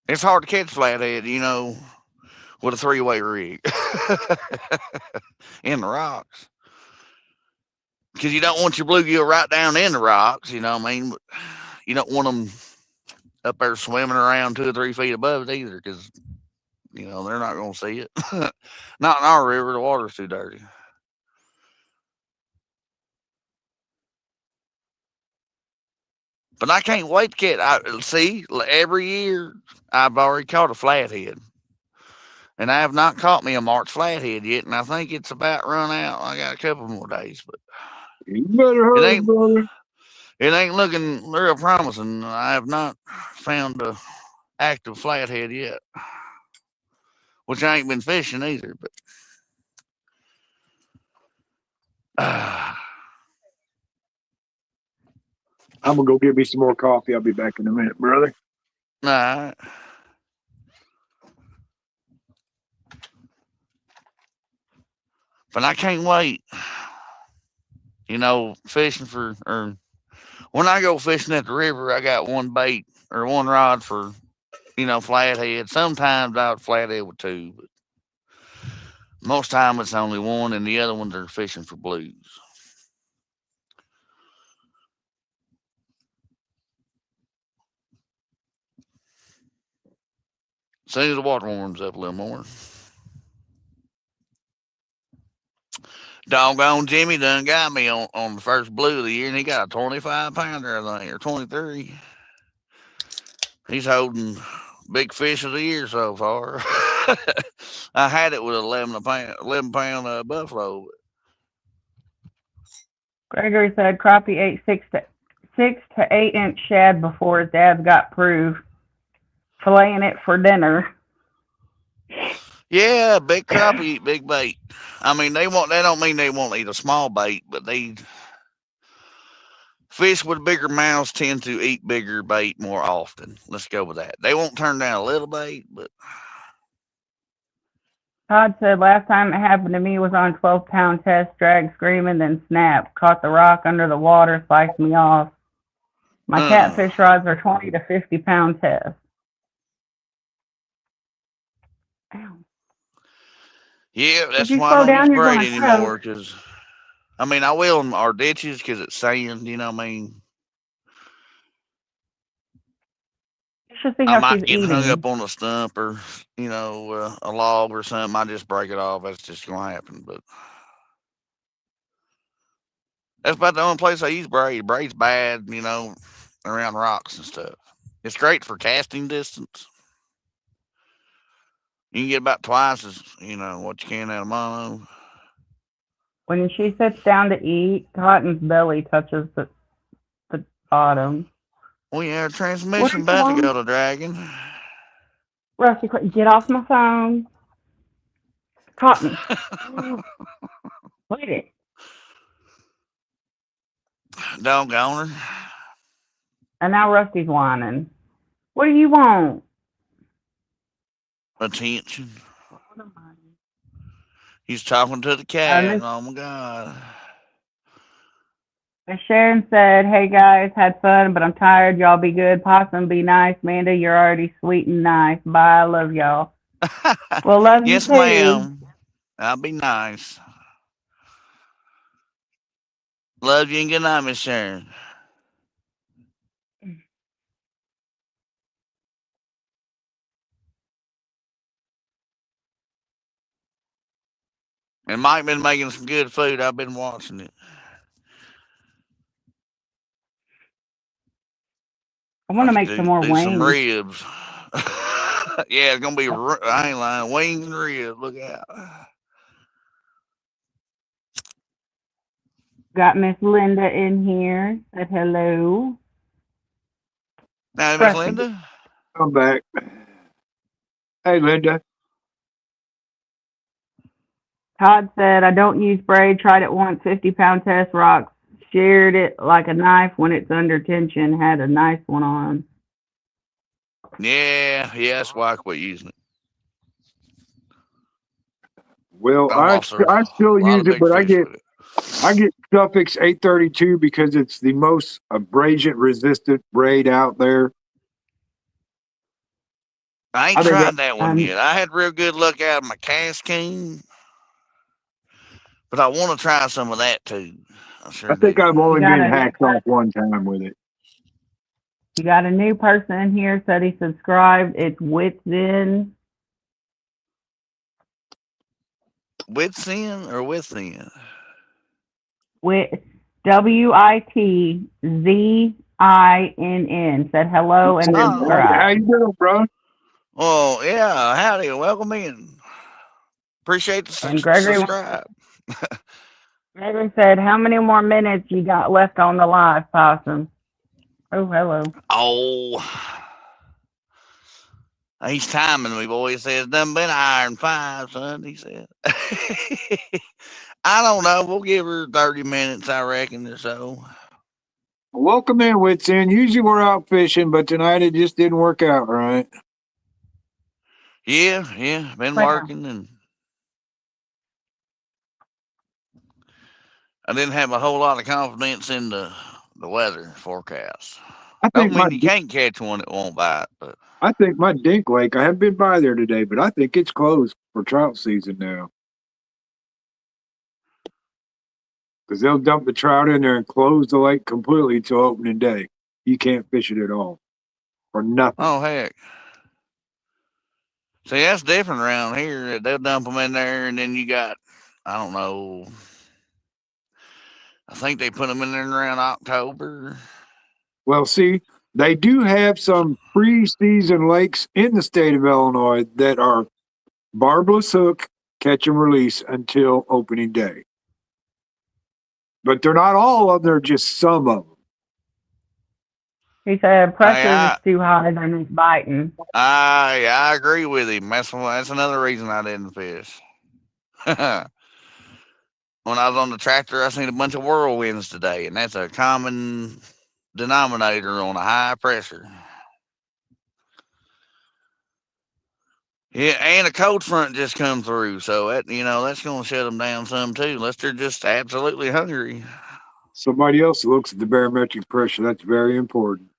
It's hard to catch flathead, with a 3-way rig in the rocks. Because you don't want your bluegill right down in the rocks, you know what I mean? But you don't want them up there swimming around 2 or 3 feet above it either, because they're not going to see it. Not in our river; the water's too dirty. But I can't wait to catch. See, every year I've already caught a flathead, and I have not caught me a March flathead yet. And I think it's about run out. I got a couple more days, but You better it hurry, ain't brother. it ain't looking real promising. I have not found a active flathead yet. which I ain't been fishing either. But uh, I'm gonna go get me some more coffee. I'll be back in a minute, brother. nah, but I can't wait. Fishing or when I go fishing at the river, I got one bait or one rod for flathead. Sometimes I would flathead with two, but most time it's only one, and the other ones are fishing for blues. As soon as the water warms up a little more. Doggone Jimmy done got me on the first blue of the year, and he got a 25 pounder, I think, or 23. He's holding big fish of the year so far. I had it with 11 pound buffalo. Gregory said crappie ate 6 to 8 inch shad before his dad got proof, filleting it for dinner. Yeah, big crappie eat big bait. I mean, they don't mean they won't eat a small bait, but fish with bigger mouths tend to eat bigger bait more often. Let's go with that. They won't turn down a little bait, but Todd said last time it happened to me was on 12-pound test, dragged screaming, then snapped. Caught the rock under the water, sliced me off. My catfish rods are 20 to 50-pound test. Ow. Yeah, that's why I don't use braid anymore. Because I will in our ditches because it's sand. You know what I mean? I might get hung up on a stump or a log or something. I just break it off. That's just gonna happen. But that's about the only place I use braid. Braid's bad, around rocks and stuff. It's great for casting distance. You can get about twice as what you can out of mono. When she sits down to eat, Cotton's belly touches the bottom. Well, yeah, transmission about to go to dragging. Rusty, get off my phone. Cotton. Wait it. Doggone her. And now Rusty's whining. What do you want? Attention. He's talking to the cat. Oh my God. And Sharon said, hey guys, had fun, but I'm tired. Y'all be good. Possum, be nice. Manda, you're already sweet and nice. Bye. I love y'all. Well, love yes, you too. ma'am. I'll be nice. Love you and good night, Miss Sharon. And Mike been making some good food. I've been watching it. I want to make some more wings. Some ribs. Yeah, it's gonna be. I ain't lying. Wings and ribs. Look out. Got Miss Linda in here. Said hello. Now, Miss Linda. I'm back. Hey, Linda. Todd said, I don't use braid. Tried it once. 50-pound test rocks. Sheared it like a knife when it's under tension. Had a nice one on. Yeah, that's why I quit using it. Well, I still use it, but I get Suffix 832 because it's the most abrasion resistant braid out there. I ain't tried that one yet. I had real good luck out of my Cascade, but I want to try some of that too. I think I've only been hacked off one time with it. You got a new person in here, said he subscribed. It's Witzin. Witzin or Within? WITZINN. Said hello and subscribe. How you doing, bro? Oh, yeah. Howdy. Welcome in. Appreciate the subscribe. Gregory said, how many more minutes you got left on the live, Possum? Oh, hello. Oh. He's timing me, boy. He says, done been iron 5, son. He said. I don't know. We'll give her 30 minutes, I reckon, or so. Welcome in, Wits In. Usually we're out fishing, but tonight it just didn't work out right. Yeah. Been Well, working, and I didn't have a whole lot of confidence in the weather forecast. I think Don't my mean you can't catch one that won't bite, but I think my Dink Lake, I haven't been by there today, but I think it's closed for trout season now. Because they'll dump the trout in there and close the lake completely till opening day. You can't fish it at all for nothing. oh heck. See, that's different around here. They'll dump them in there, and then you got, I don't know, I think they put them in there around October. Well, see, they do have some pre-season lakes in the state of Illinois that are barbless hook, catch and release until opening day. But they're not all of them, they're just some of them. he said pressure Hey, is too high and it's biting. I agree with him. That's another reason I didn't fish. When I was on the tractor, I seen a bunch of whirlwinds today, and that's a common denominator on a high pressure. Yeah, and a cold front just come through, so that's going to shut them down some too, unless they're just absolutely hungry. Somebody else looks at the barometric pressure. That's very important.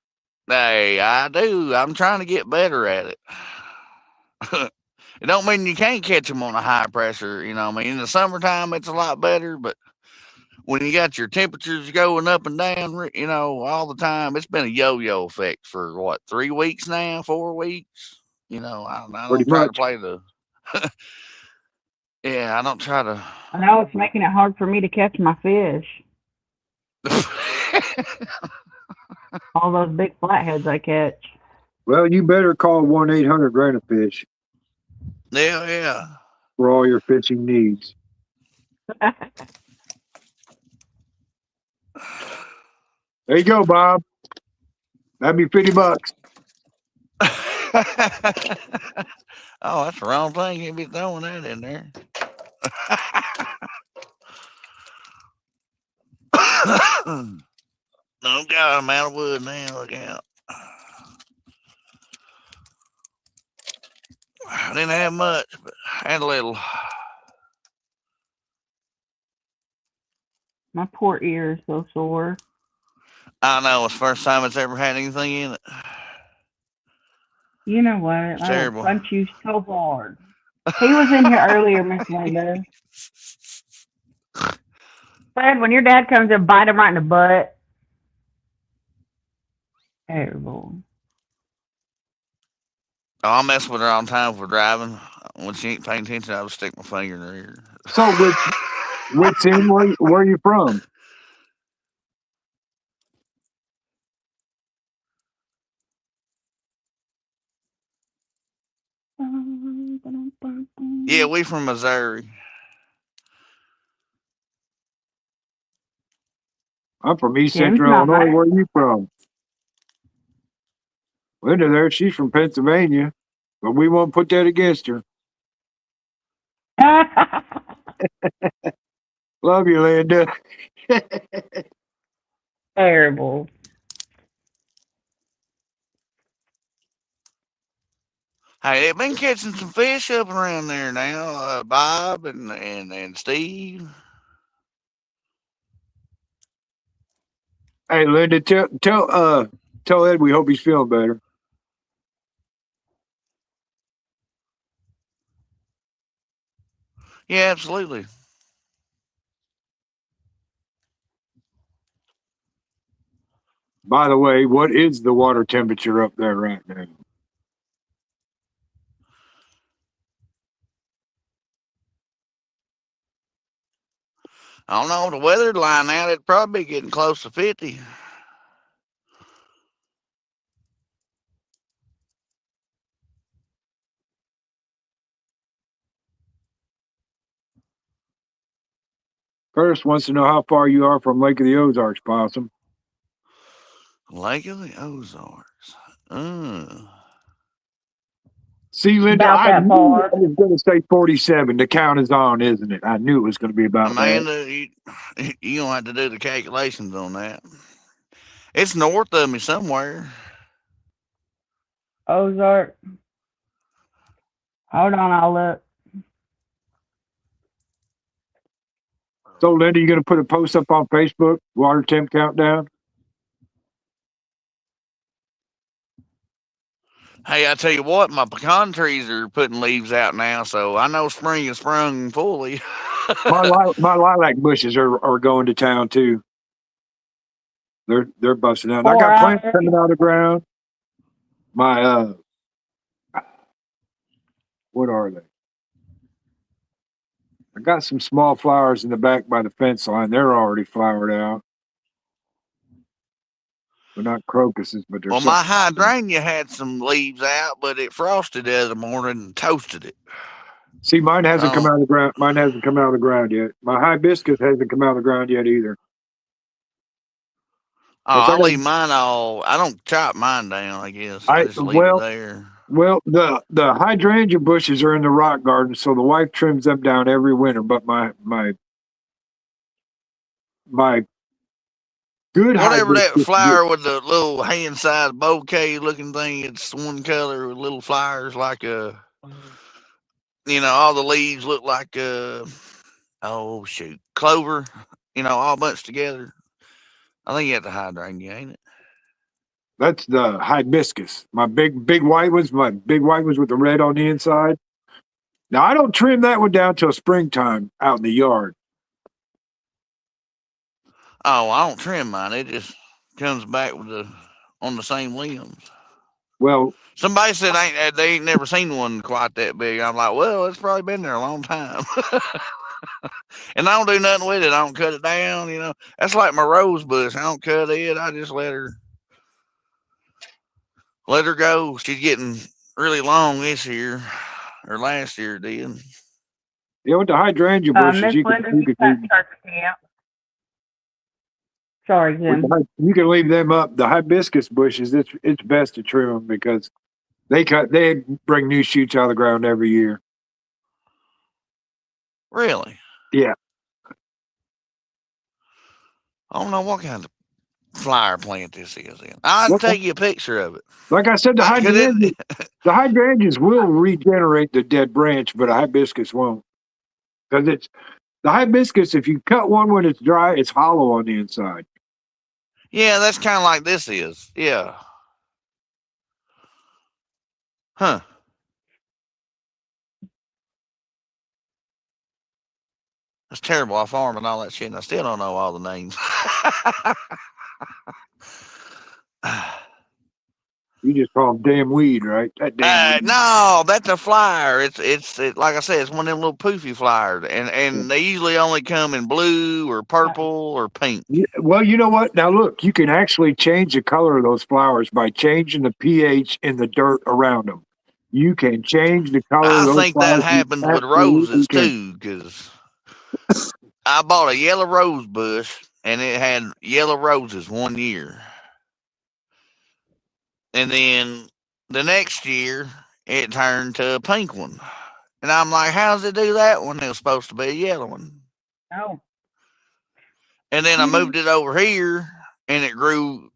Hey, I do. I'm trying to get better at it. It don't mean you can't catch them on a high pressure. I mean, in the summertime it's a lot better, but when you got your temperatures going up and down, all the time, it's been a yo-yo effect for what, 3 weeks now, 4 weeks. I Pretty don't try to much. play the. Yeah, I don't try to. I know it's making it hard for me to catch my fish. All those big flatheads I catch. Well, you better call 1-800-RENT-A-FISH Yeah. for all your fishing needs. There you go, Bob. That'd be $50. Oh, that's the wrong thing. You'd be throwing that in there. No, God, I'm out of wood now. Look out. I didn't have much, but I had a little. My poor ear is so sore. I know, it's the first time it's ever had anything in it. You know what? It's I will terrible. punch you so hard. He was in here earlier, Miss Linda. Fred, when your dad comes and bite him right in the butt. Terrible. Oh, I mess with her all the time for driving. When she ain't paying attention, I'll stick my finger in her ear. So, Wits In, where are you from? Yeah, we from Missouri. I'm from East Jim's Central not Illinois. right. Where are you from? Linda there, she's from Pennsylvania, but we won't put that against her. Love you, Linda. Terrible. Hey, they've been catching some fish up around there now. Bob and Steve. Hey, Linda, tell Ed we hope he's feeling better. Yeah, absolutely. By the way, what is the water temperature up there right now? I don't know. The weather line out, it'd probably be getting close to 50. Curtis wants to know how far you are from Lake of the Ozarks, Possum. Lake of the Ozarks. See, Linda, About I that knew far. I was going to say 47. The count is on, isn't it? I knew it was going to be about that. Amanda, you don't have to do the calculations on that. It's north of me somewhere. Ozark. Hold on, I'll look. So, Linda, you going to put a post up on Facebook, water temp countdown? Hey, I tell you what, my pecan trees are putting leaves out now, so I know spring has sprung fully. My lilac bushes are going to town too. They're busting out. And I 4 got plants hours. coming out of the ground. My what are they? I got some small flowers in the back by the fence line. They're already flowered out. They're not crocuses, but they're Well, something. my hydrangea had some leaves out, but it frosted the other morning and toasted it. See, mine hasn't come So, out of the ground. Mine hasn't come out of the ground yet. My hibiscus hasn't come out of the ground yet either. I leave mine all. I don't chop mine down. I guess I just leave it there. Well, the hydrangea bushes are in the rock garden, so the wife trims them down every winter. But my good Whatever that hibiscus, flower with the little hand-sized bouquet looking thing, it's one color with little flowers like all the leaves look like oh shoot, clover, all bunched together. I think you have the hydrangea, ain't it? that's the hibiscus. My big white ones, with the red on the inside. Now I don't trim that one down till springtime out in the yard. Oh, I don't trim mine. It just comes back on the same limbs. Well, Somebody said they ain't never seen one quite that big. I'm like, well, it's probably been there a long time. And I don't do nothing with it. I don't cut it down. That's like my rose bush. I don't cut it. I just let her go. She's getting really long this year, or last year it did. with the hydrangea bushes, Miss Linda, you got turkey out. Sorry, Jim. You can leave them up. The hibiscus bushes, it's best to trim them because they bring new shoots out of the ground every year. Really? Yeah. I don't know what kind of flower plant this is. I'll take you a picture of it. Like I said, the hydrangeas will regenerate the dead branch, but a hibiscus won't. Because the hibiscus, if you cut one when it's dry, it's hollow on the inside. Yeah, that's kind of like this is. Yeah. Huh. That's terrible. I farm and all that shit, and I still don't know all the names. You just call them damn weed, right? That damn weed. No, that's a flyer. It's like I said, it's one of them little poofy flyers, and they usually only come in blue or purple or pink. Well, you know what? Now look, you can actually change the color of those flowers by changing the pH in the dirt around them. You can change the color of those I think flowers. that happens with roses too, because I bought a yellow rose bush and it had yellow roses one year. And then the next year it turned to a pink one. And I'm like, how does it do that when it was supposed to be a yellow one? Oh. And then I moved it over here and it grew,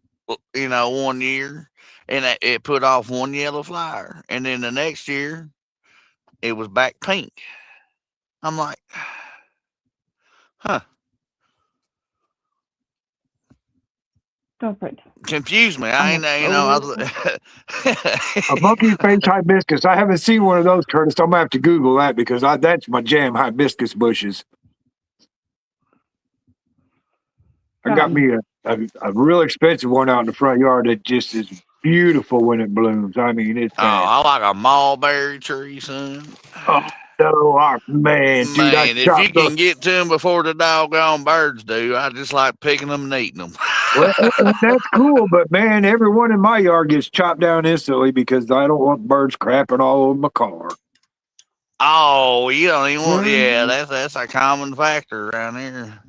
1 year and it put off one yellow flower. And then the next year it was back pink. I'm like, huh. Stop it. Confused me. I ain't, A monkey face hibiscus. I haven't seen one of those, Curtis. I'm gonna have to Google that because that's my jam. Hibiscus bushes. I got me a real expensive one out in the front yard that just is beautiful when it blooms. I mean, it's I like a mulberry tree, son. oh no, man, dude! Man, if you can get to them before the doggone birds do, I just like picking them and eating them. Well, that's cool, but man, everyone in my yard gets chopped down instantly because I don't want birds crapping all over my car. Oh, you don't even want? Yeah, that's a common factor around here.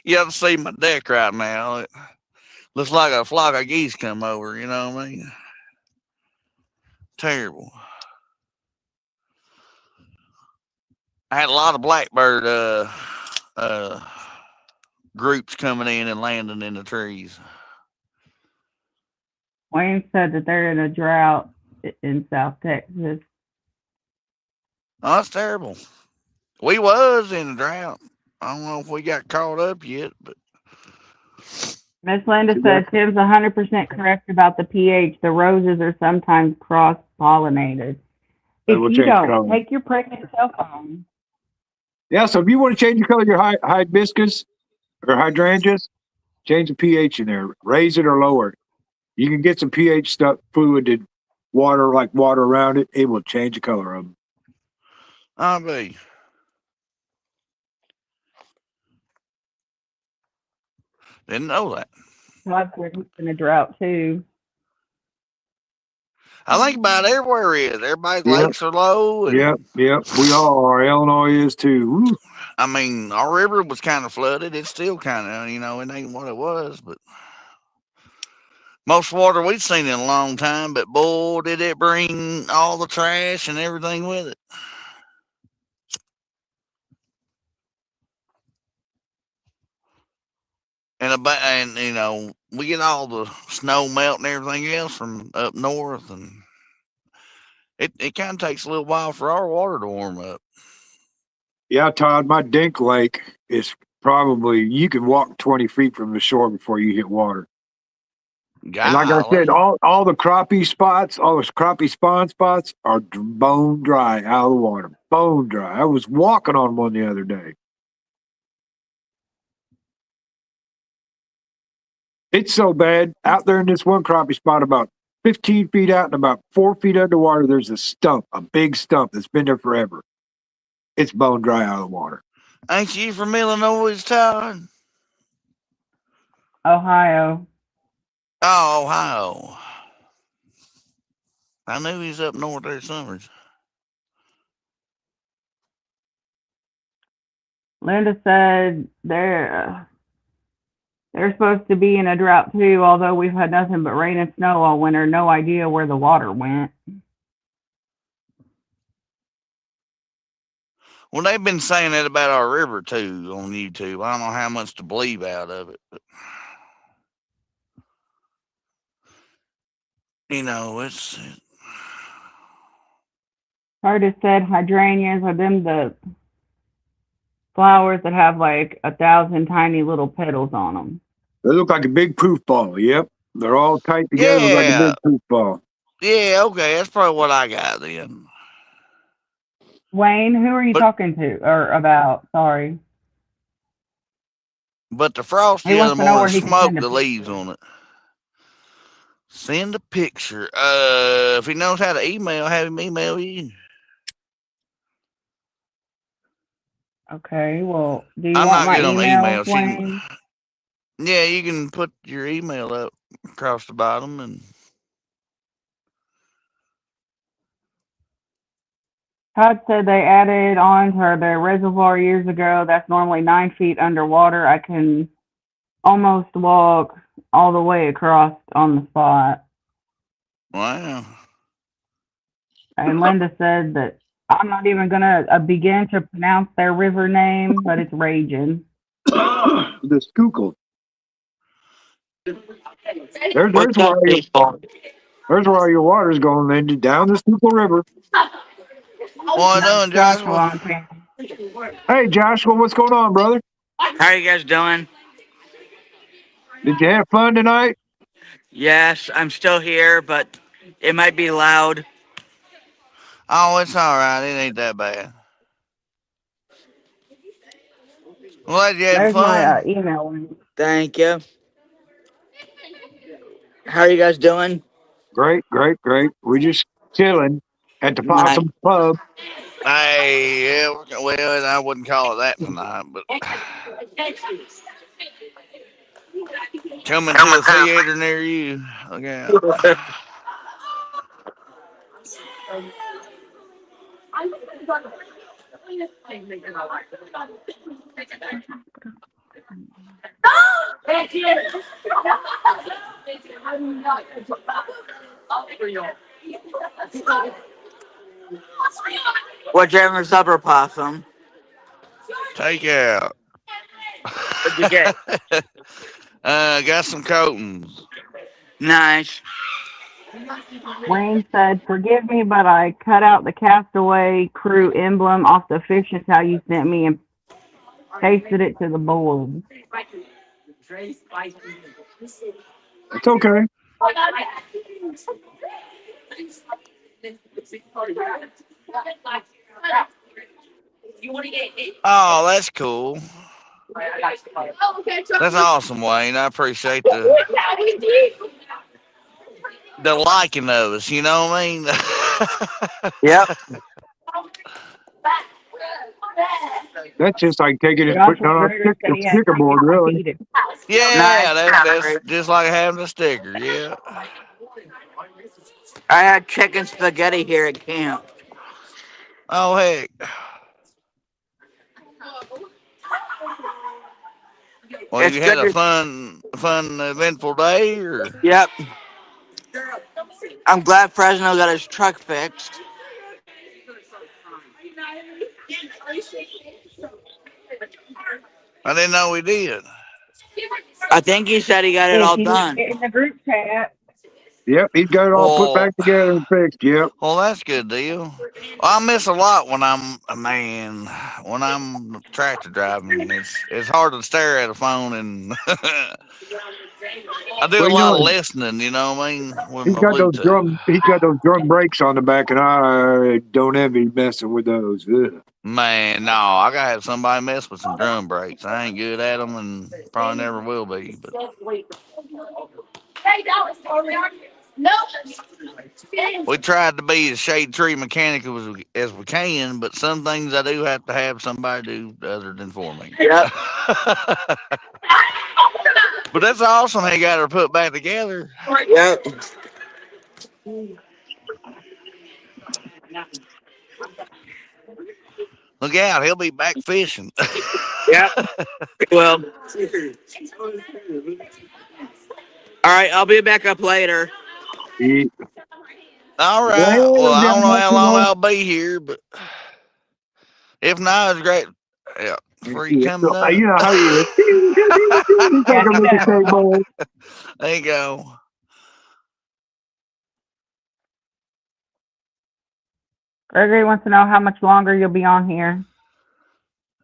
You have to see my deck right now. It looks like a flock of geese come over. You know what I mean? Terrible. I had a lot of blackbird uh, groups coming in and landing in the trees. Wayne said that they're in a drought in South Texas. Oh, that's terrible. We was in a drought. I don't know if we got caught up yet, but Miss Linda said Tim's 100% correct about the pH. The roses are sometimes cross-pollinated. If you don't, take your pregnant self home. Yeah, so if you want to change the color of your hibiscus or hydrangeas, change the pH in there. Raise it or lower it. You can get some pH stuff, fluid, water around it. It will change the color of them. I'll be. Didn't know that. We're in a drought too. I think about everywhere is. Everybody's lakes are low. And, yep. We all are. Illinois is too. Woo. I mean, our river was kind of flooded. It's still kind of, it ain't what it was, but most water we've seen in a long time. But boy, did it bring all the trash and everything with it. And we get all the snow melt and everything else from up north, and it kind of takes a little while for our water to warm up. Yeah, Todd, my Dink Lake is probably, you can walk 20 feet from the shore before you hit water. Golly. And like I said, all the crappie spots, all those crappie spawn spots are bone dry out of the water. Bone dry. I was walking on one the other day. It's so bad. Out there in this one crappie spot, about 15 feet out and about 4 feet underwater, there's a stump, a big stump that's been there forever. It's bone dry out of the water. Ain't you from Illinois, Todd? Ohio. Oh, Ohio. I knew he was up north there summers. Linda said they're supposed to be in a drought too, although we've had nothing but rain and snow all winter. No idea where the water went. Well, they've been saying that about our river too on YouTube. I don't know how much to believe out of it, but it's. Curtis said hydrangeas are the flowers that have like 1,000 tiny little petals on them. They look like a big poof ball. Yep. They're all tight together like a big poof ball. Yeah, okay. That's probably what I got then. Wayne, who are you talking to or about? Sorry. But the frosty of the morning smoke the leaves on it. Send a picture. If he knows how to email, have him email you. Okay, well, do you want my email, Wayne? Yeah, you can put your email up across the bottom and. Todd said they added on to their reservoir years ago. That's normally 9 feet underwater. I can almost walk all the way across on the spot. Wow. And Linda said that I'm not even going to begin to pronounce their river name, but it's raging. The Schuylkill. There's where your water's going, Linda, down the Schuylkill River. Well done, Joshua. Hey, Joshua, what's going on, brother? How are you guys doing? Did you have fun tonight? Yes, I'm still here, but it might be loud. Oh, it's all right. It ain't that bad. Glad you had fun. There's my email. Thank you. How are you guys doing? Great. We're just chilling at the Possum Pub. Hey, yeah, well, I wouldn't call it that tonight, but coming to a theater near you. Look out. What you having for supper, Possum? Take out. What'd you get? Got some coatings. Nice. Wayne said, "Forgive me, but I cut out the Castaway Crew emblem off the fishing towel you sent me and pasted it to the board." It's okay. Oh, that's cool. That's awesome, Wayne. I appreciate the liking of us. You know what I mean? Yep. That's just like taking it and Josh putting it on McGregor said a he had sticker board, chicken really. repeated. Yeah, that's Nice. just like having a sticker. Yeah. I had chicken spaghetti here at camp. Oh heck. Well, It's you had good a to- fun, eventful day, or? Yep. I'm glad Fresno got his truck fixed. I didn't know we did. I think he said he got it If all you done. get in the group chat, Yep, he's got it all put back together and fixed. Yep. Well, that's a good deal. Well, I miss a lot when I'm tractor driving. It's hard to stare at a phone, and I do Well, a you lot know, of listening. You know what I mean? With he's my got those Bluetooth. drum brakes on the back, and I don't envy messing with those. Ugh. Man, no, I gotta have somebody mess with some drum brakes. I ain't good at them, and probably never will be. But we tried to be as shade tree mechanical as we can, but some things I do have to have somebody do other than for me. Yep. But that's awesome. He got her put back together. Yep. Look out, he'll be back fishing. Yep. Well. All right, I'll be back up later. He- All right. Well, Well, I don't know how long gentlemen, I'll be here, but if not, it's great. Yeah, for you coming up. you know how he is. He's like a little table. There you go. Gregory wants to know how much longer you'll be on here.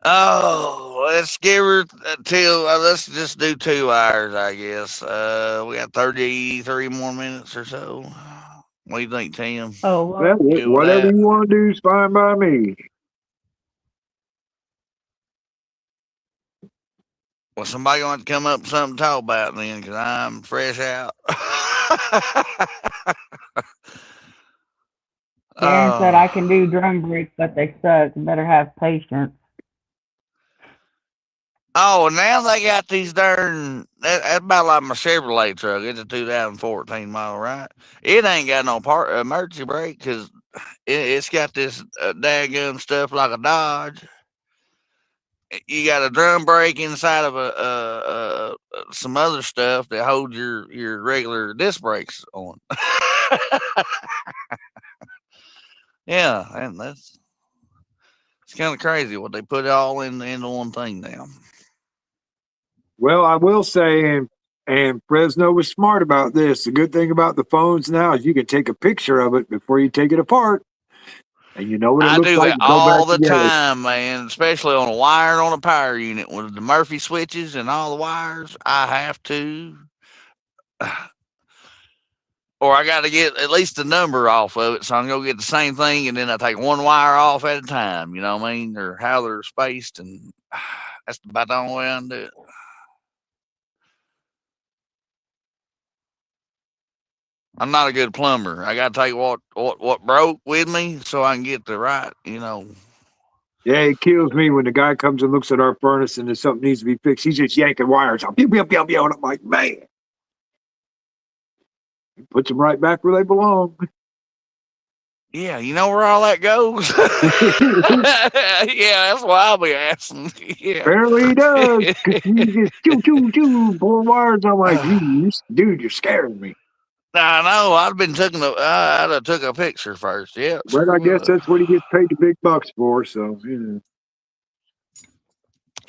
Oh, let's give her till let's just do 2 hours, I guess. We got 33 more minutes or so. What do you think, Tim? Oh, Well, Good with whatever that. you want to do is fine by me. Well, somebody going to come up with something to talk about then, because I'm fresh out. Darren said I can do drum brakes, but they suck. You better have patience. Oh, now they got these darn. That's about like my Chevrolet truck. It's a 2014 model, right? It ain't got no emergency brake because it's got this daggum stuff like a Dodge. You got a drum brake inside of some other stuff that holds your regular disc brakes on. Yeah, and it's kind of crazy what they put it all into one thing now. Well, I will say, and Fresno was smart about this. The good thing about the phones now is you can take a picture of it before you take it apart, and you know what it I looks do like it to go back all the together. time, man, especially on a wire on a power unit with the Murphy switches and all the wires. I have to, or I got to get at least the number off of it, so I can go get the same thing, and then I take one wire off at a time. You know what I mean, or how they're spaced, and that's about the only way I can do it. I'm not a good plumber. I got to take what broke with me so I can get the right, Yeah, it kills me when the guy comes and looks at our furnace and there's something needs to be fixed. He's just yanking wires out. Pew, pew, pew, pew, and I'm like, man. He puts them right back where they belong. Yeah, you know where all that goes? Yeah, that's why I'll be asking. Yeah. Apparently he does. Because he just choo, choo, choo, pull wires. I'm like, dude, you're scaring me. I know. I'd have took a picture first. Yeah, But sure I guess would. that's what he gets paid the big bucks for. So,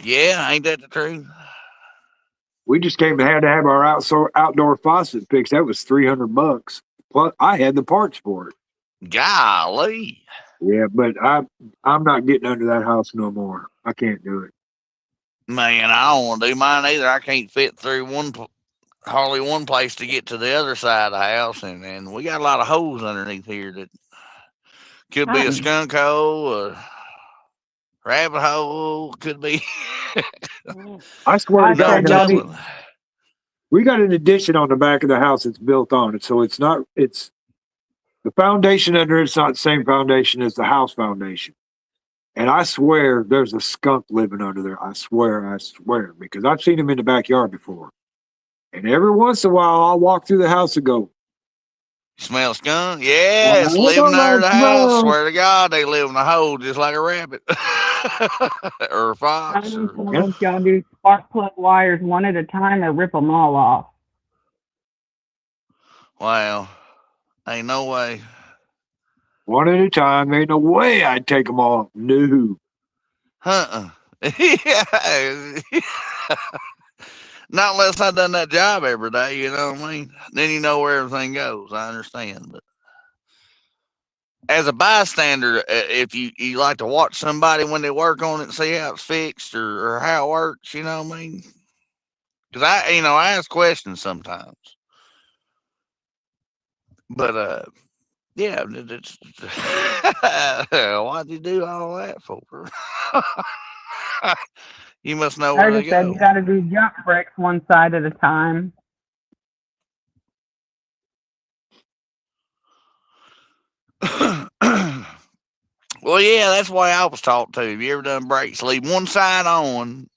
Yeah, ain't that the truth? we just had to have our outdoor faucet fixed. That was $300. Plus, I had the parts for it. Golly. Yeah, but I'm not getting under that house no more. I can't do it. Man, I don't want to do mine either. I can't fit through hardly one place to get to the other side of the house, and we got a lot of holes underneath here that could be a Cotton. skunk hole, a rabbit hole, could be. I swear to I No God, said, y'all do. telling. we got an addition on the back of the house that's built on it. So it's the foundation under it's not the same foundation as the house foundation. And I swear there's a skunk living under there. I swear, because I've seen him in the backyard before. And every once in a while, I'll walk through the house and go, Smell skunk? I Yes, living don't under like the house. smell. Swear to God, they live in a hole just like a rabbit or a I fox. don't Or know if y'all do spark plug wires one at a time or rip them all off. wow, ain't no way. One at a time. Ain't no way I'd take them off. No. Uh-uh. Yeah. Not unless I done that job every day, you know what I mean? Then you know where everything goes. I understand, but as a bystander, if you like to watch somebody when they work on it and see how it's fixed or how it works, you know what I mean? Because I ask questions sometimes, but yeah, it's why'd you do all that for? You must know I where they just said you go. got to do jump bricks one side at a time. Well, yeah, that's the way I was taught to. Have you ever done brakes? Leave one side on,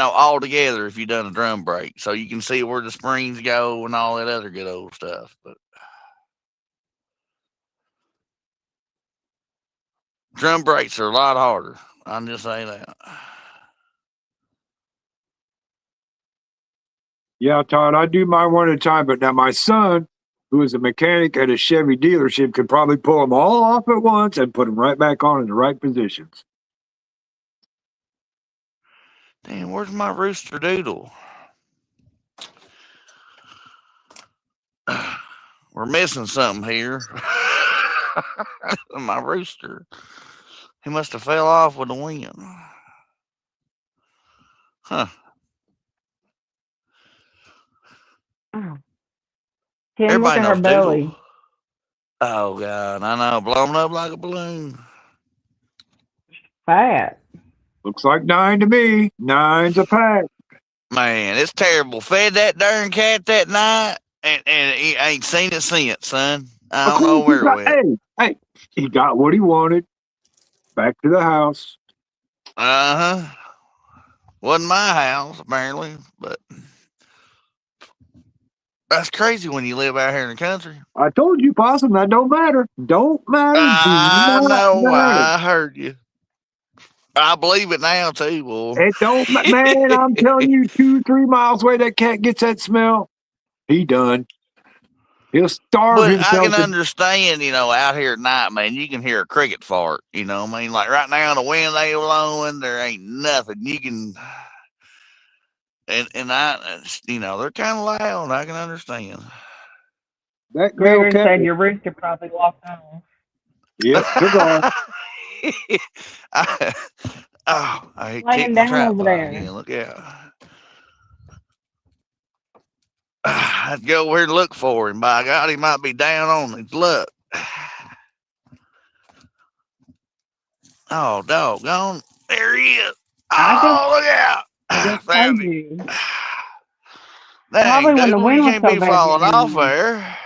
all together if you done a drum brake, so you can see where the springs go and all that other good old stuff. But drum brakes are a lot harder. I'm just saying that. Yeah, Todd, I do mine one at a time. But now my son, who is a mechanic at a Chevy dealership, could probably pull them all off at once and put them right back on in the right positions. Damn, where's my rooster doodle? We're missing something here. My rooster. He must have fell off with the wind. Huh. Oh. Kim, look Everybody at her knows Doodle. belly. Oh God, I know, blown up like a balloon. Fat. Looks like 9 to me. 9's a pack. Man, it's terrible. Fed that darn cat that night, and he ain't seen it since, son. I Of don't know course, he where it got, went. hey, he got what he wanted. Back to the house. Uh huh. Wasn't my house apparently, but that's crazy when you live out here in the country. I told you, Possum, that don't matter. Don't matter. Do I not know. matter. I heard you. I believe it now too, boy. It don't, man, I'm telling you, 2, 3 miles away, that cat gets that smell. He done. He'll starve But I himself. can understand, out here at night, man, you can hear a cricket fart. You know what I mean? Like right now, the wind ain't blowing. There ain't nothing. You can, and they're kind of loud. I can understand. That male Gregory cat. said your rooster probably walked off. Yep, took off. I, I kicked Laying my down trap over pot there. again. Look out. I'd go over here to look for him. By God, he might be down on his luck. Oh, doggone. There he is. I Oh, look out. just told Found him. you. Dang, Probably when the Doodle, you wind was can't so be bad you falling didn't off know. there.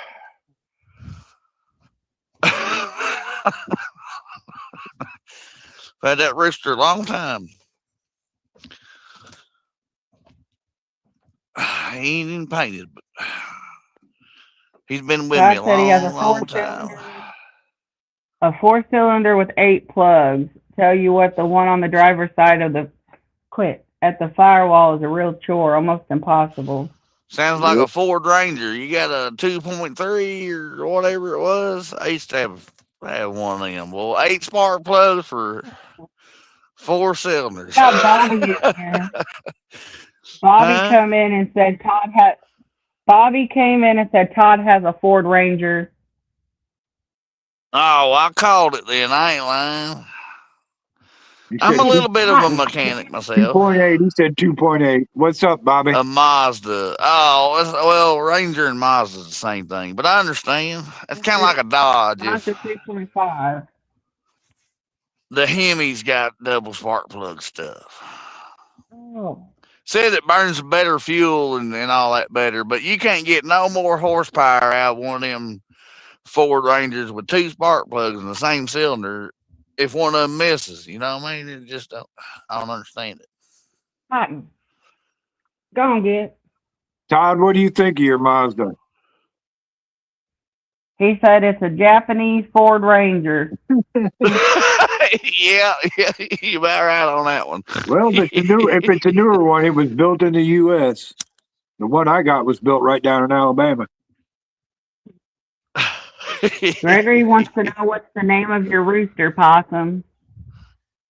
I've had that rooster a long time. He ain't even painted, but he's been with me God a said he has long, long time. a 4-cylinder with 8 plugs. Tell you what, the one on the driver's side of the at the firewall is a real chore, almost impossible. Sounds like a Ford Ranger. You got a 2.3 or whatever it was. I used to have one of them. Well, 8 spark plugs for 4 cylinders. Got Bobby in here. Bobby Huh? come in and said Bobby came in and said Todd has a Ford Ranger. Oh, I called it then. I ain't lying. He I'm said a little bit of a mechanic myself. 2.8. He said 2.8. What's up, Bobby? A Mazda. Oh, well, Ranger and Mazda is the same thing, but I understand. It's kind of like a Dodge. Mine's If a 2.5. the Hemi's got double spark plug stuff. Oh. Said it burns better fuel and all that better, but you can't get no more horsepower out of one of them Ford Rangers with 2 spark plugs in the same cylinder if one of them misses. You know what I mean? It just I don't understand it. Cotton. Go on, get. Todd, what do you think of your Mazda? He said it's a Japanese Ford Ranger. yeah, you about right on that one. Well, if it's a newer one, it was built in the U.S. The one I got was built right down in Alabama. Gregory wants to know what's the name of your rooster, Possum.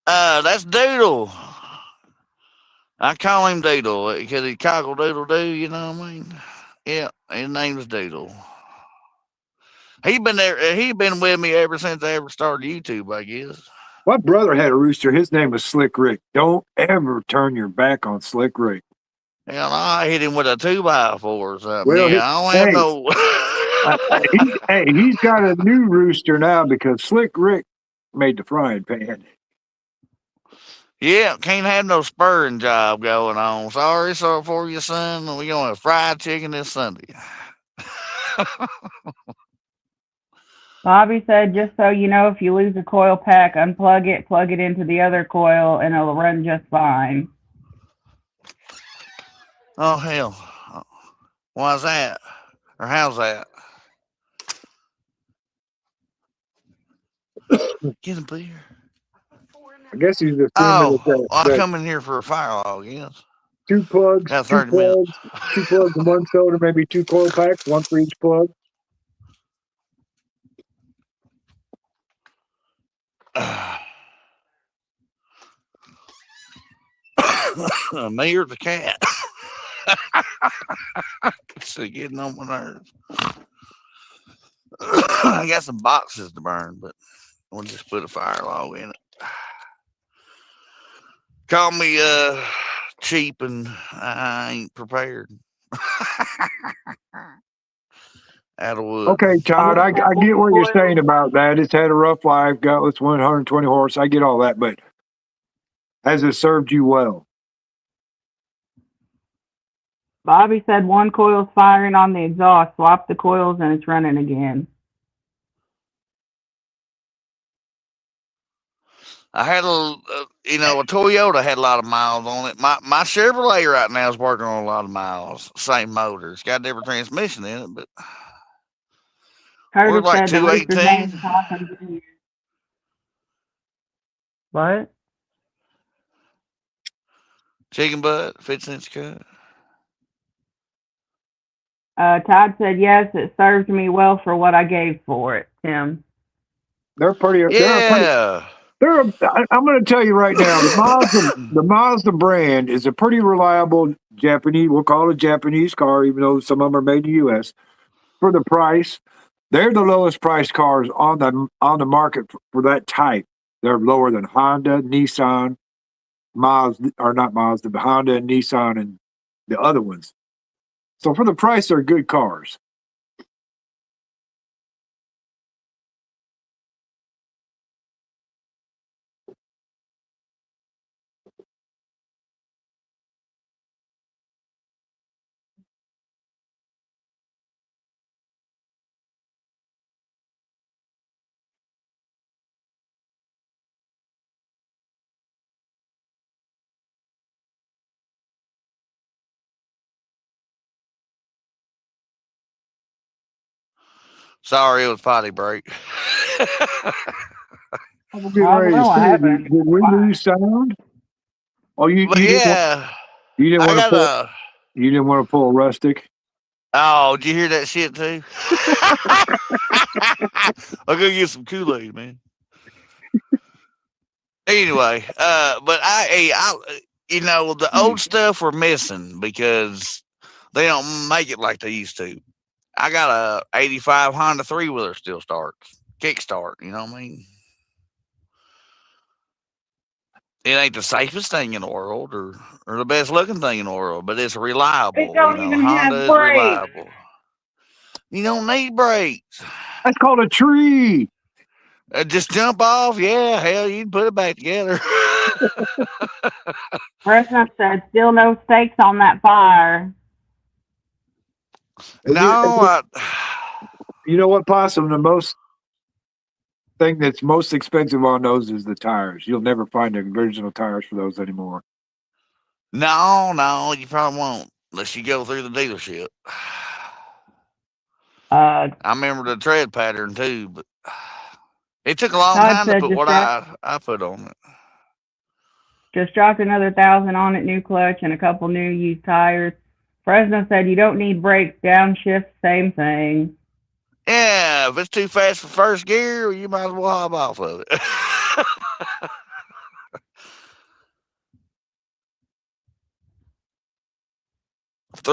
That's Doodle. I call him Doodle because he cockle doodle doo. You know what I mean? Yeah, his name's Doodle. He been with me ever since I ever started YouTube, I guess. My brother had a rooster. His name was Slick Rick. Don't ever turn your back on Slick Rick. Hell, I hit him with a 2x4 or something. Well, yeah, I don't have no. He's got a new rooster now because Slick Rick made the frying pan. Yeah, can't have no spurring job going on. Sorry for you, son. We're going to have fried chicken this Sunday. Bobby said, just so you know, if you lose a coil pack, unplug it, plug it into the other coil, and it'll run just fine. Oh, hell. Why's that? Or how's that? Get a beer. I guess he's assuming I come in here for a fire log, yes. 2 plugs, Got 2 30 minutes. 2 plugs in one cylinder, maybe 2 coil packs, 1 for each plug. Me or the cat? It's getting on my nerves. I got some boxes to burn, but we'll just put a fire log in it. Call me cheap and I ain't prepared. Out of wood. Okay, Todd, I get what you're saying about that. It's had a rough life, gutless, 120 horse. I get all that, but has it served you well? Bobby said 1 coil's firing on the exhaust. Swap the coils and it's running again. I had a Toyota had a lot of miles on it. My Chevrolet right now is working on a lot of miles. Same motor. It's got a different transmission in it, but we're Curtis like said the rooster's name 218. is Possum Jr. What? Chicken butt, 50-cent cut. Todd said, yes, it served me well for what I gave for it, Tim. They're pretty. Yeah. I'm going to tell you right now, the Mazda brand is a pretty reliable Japanese, we'll call it a Japanese car, even though some of them are made in the U.S. For the price, they're the lowest priced cars on the market for that type. They're lower than Honda, Nissan, Mazda, or not Mazda, but Honda and Nissan and the other ones. So for the price, they're good cars. Sorry, it was potty break. I'm getting ready to say, did we lose sound? Oh, you But didn't yeah, you didn't I want to got You didn't want to pull a rustic? Oh, did you hear that shit too? I'll go get some Kool-Aid, man. Anyway, but you know, the old stuff we're missing because they don't make it like they used to. I got a '85 Honda 3-wheeler still starts, kickstart. You know what I mean? It ain't the safest thing in the world or the best looking thing in the world, but it's It reliable. You don't know, even Honda have is brakes. reliable. You don't need brakes. That's called a tree. Just jump off. Yeah, hell, you can put it back together. Fresno said, still no stakes on that fire. No, You know what, Possum? The most thing that's most expensive on those is the tires. You'll never find the original tires for those anymore. no, you probably won't unless you go through the dealership. Uh, I remember the tread pattern too, but it took a long Todd time to said, put what I put on it. just dropped another 1,000 on it, new clutch and a couple new used tires. Fresno said, you don't need brakes, downshift, same thing. Yeah, if it's too fast for first gear, you might as well hop off of it.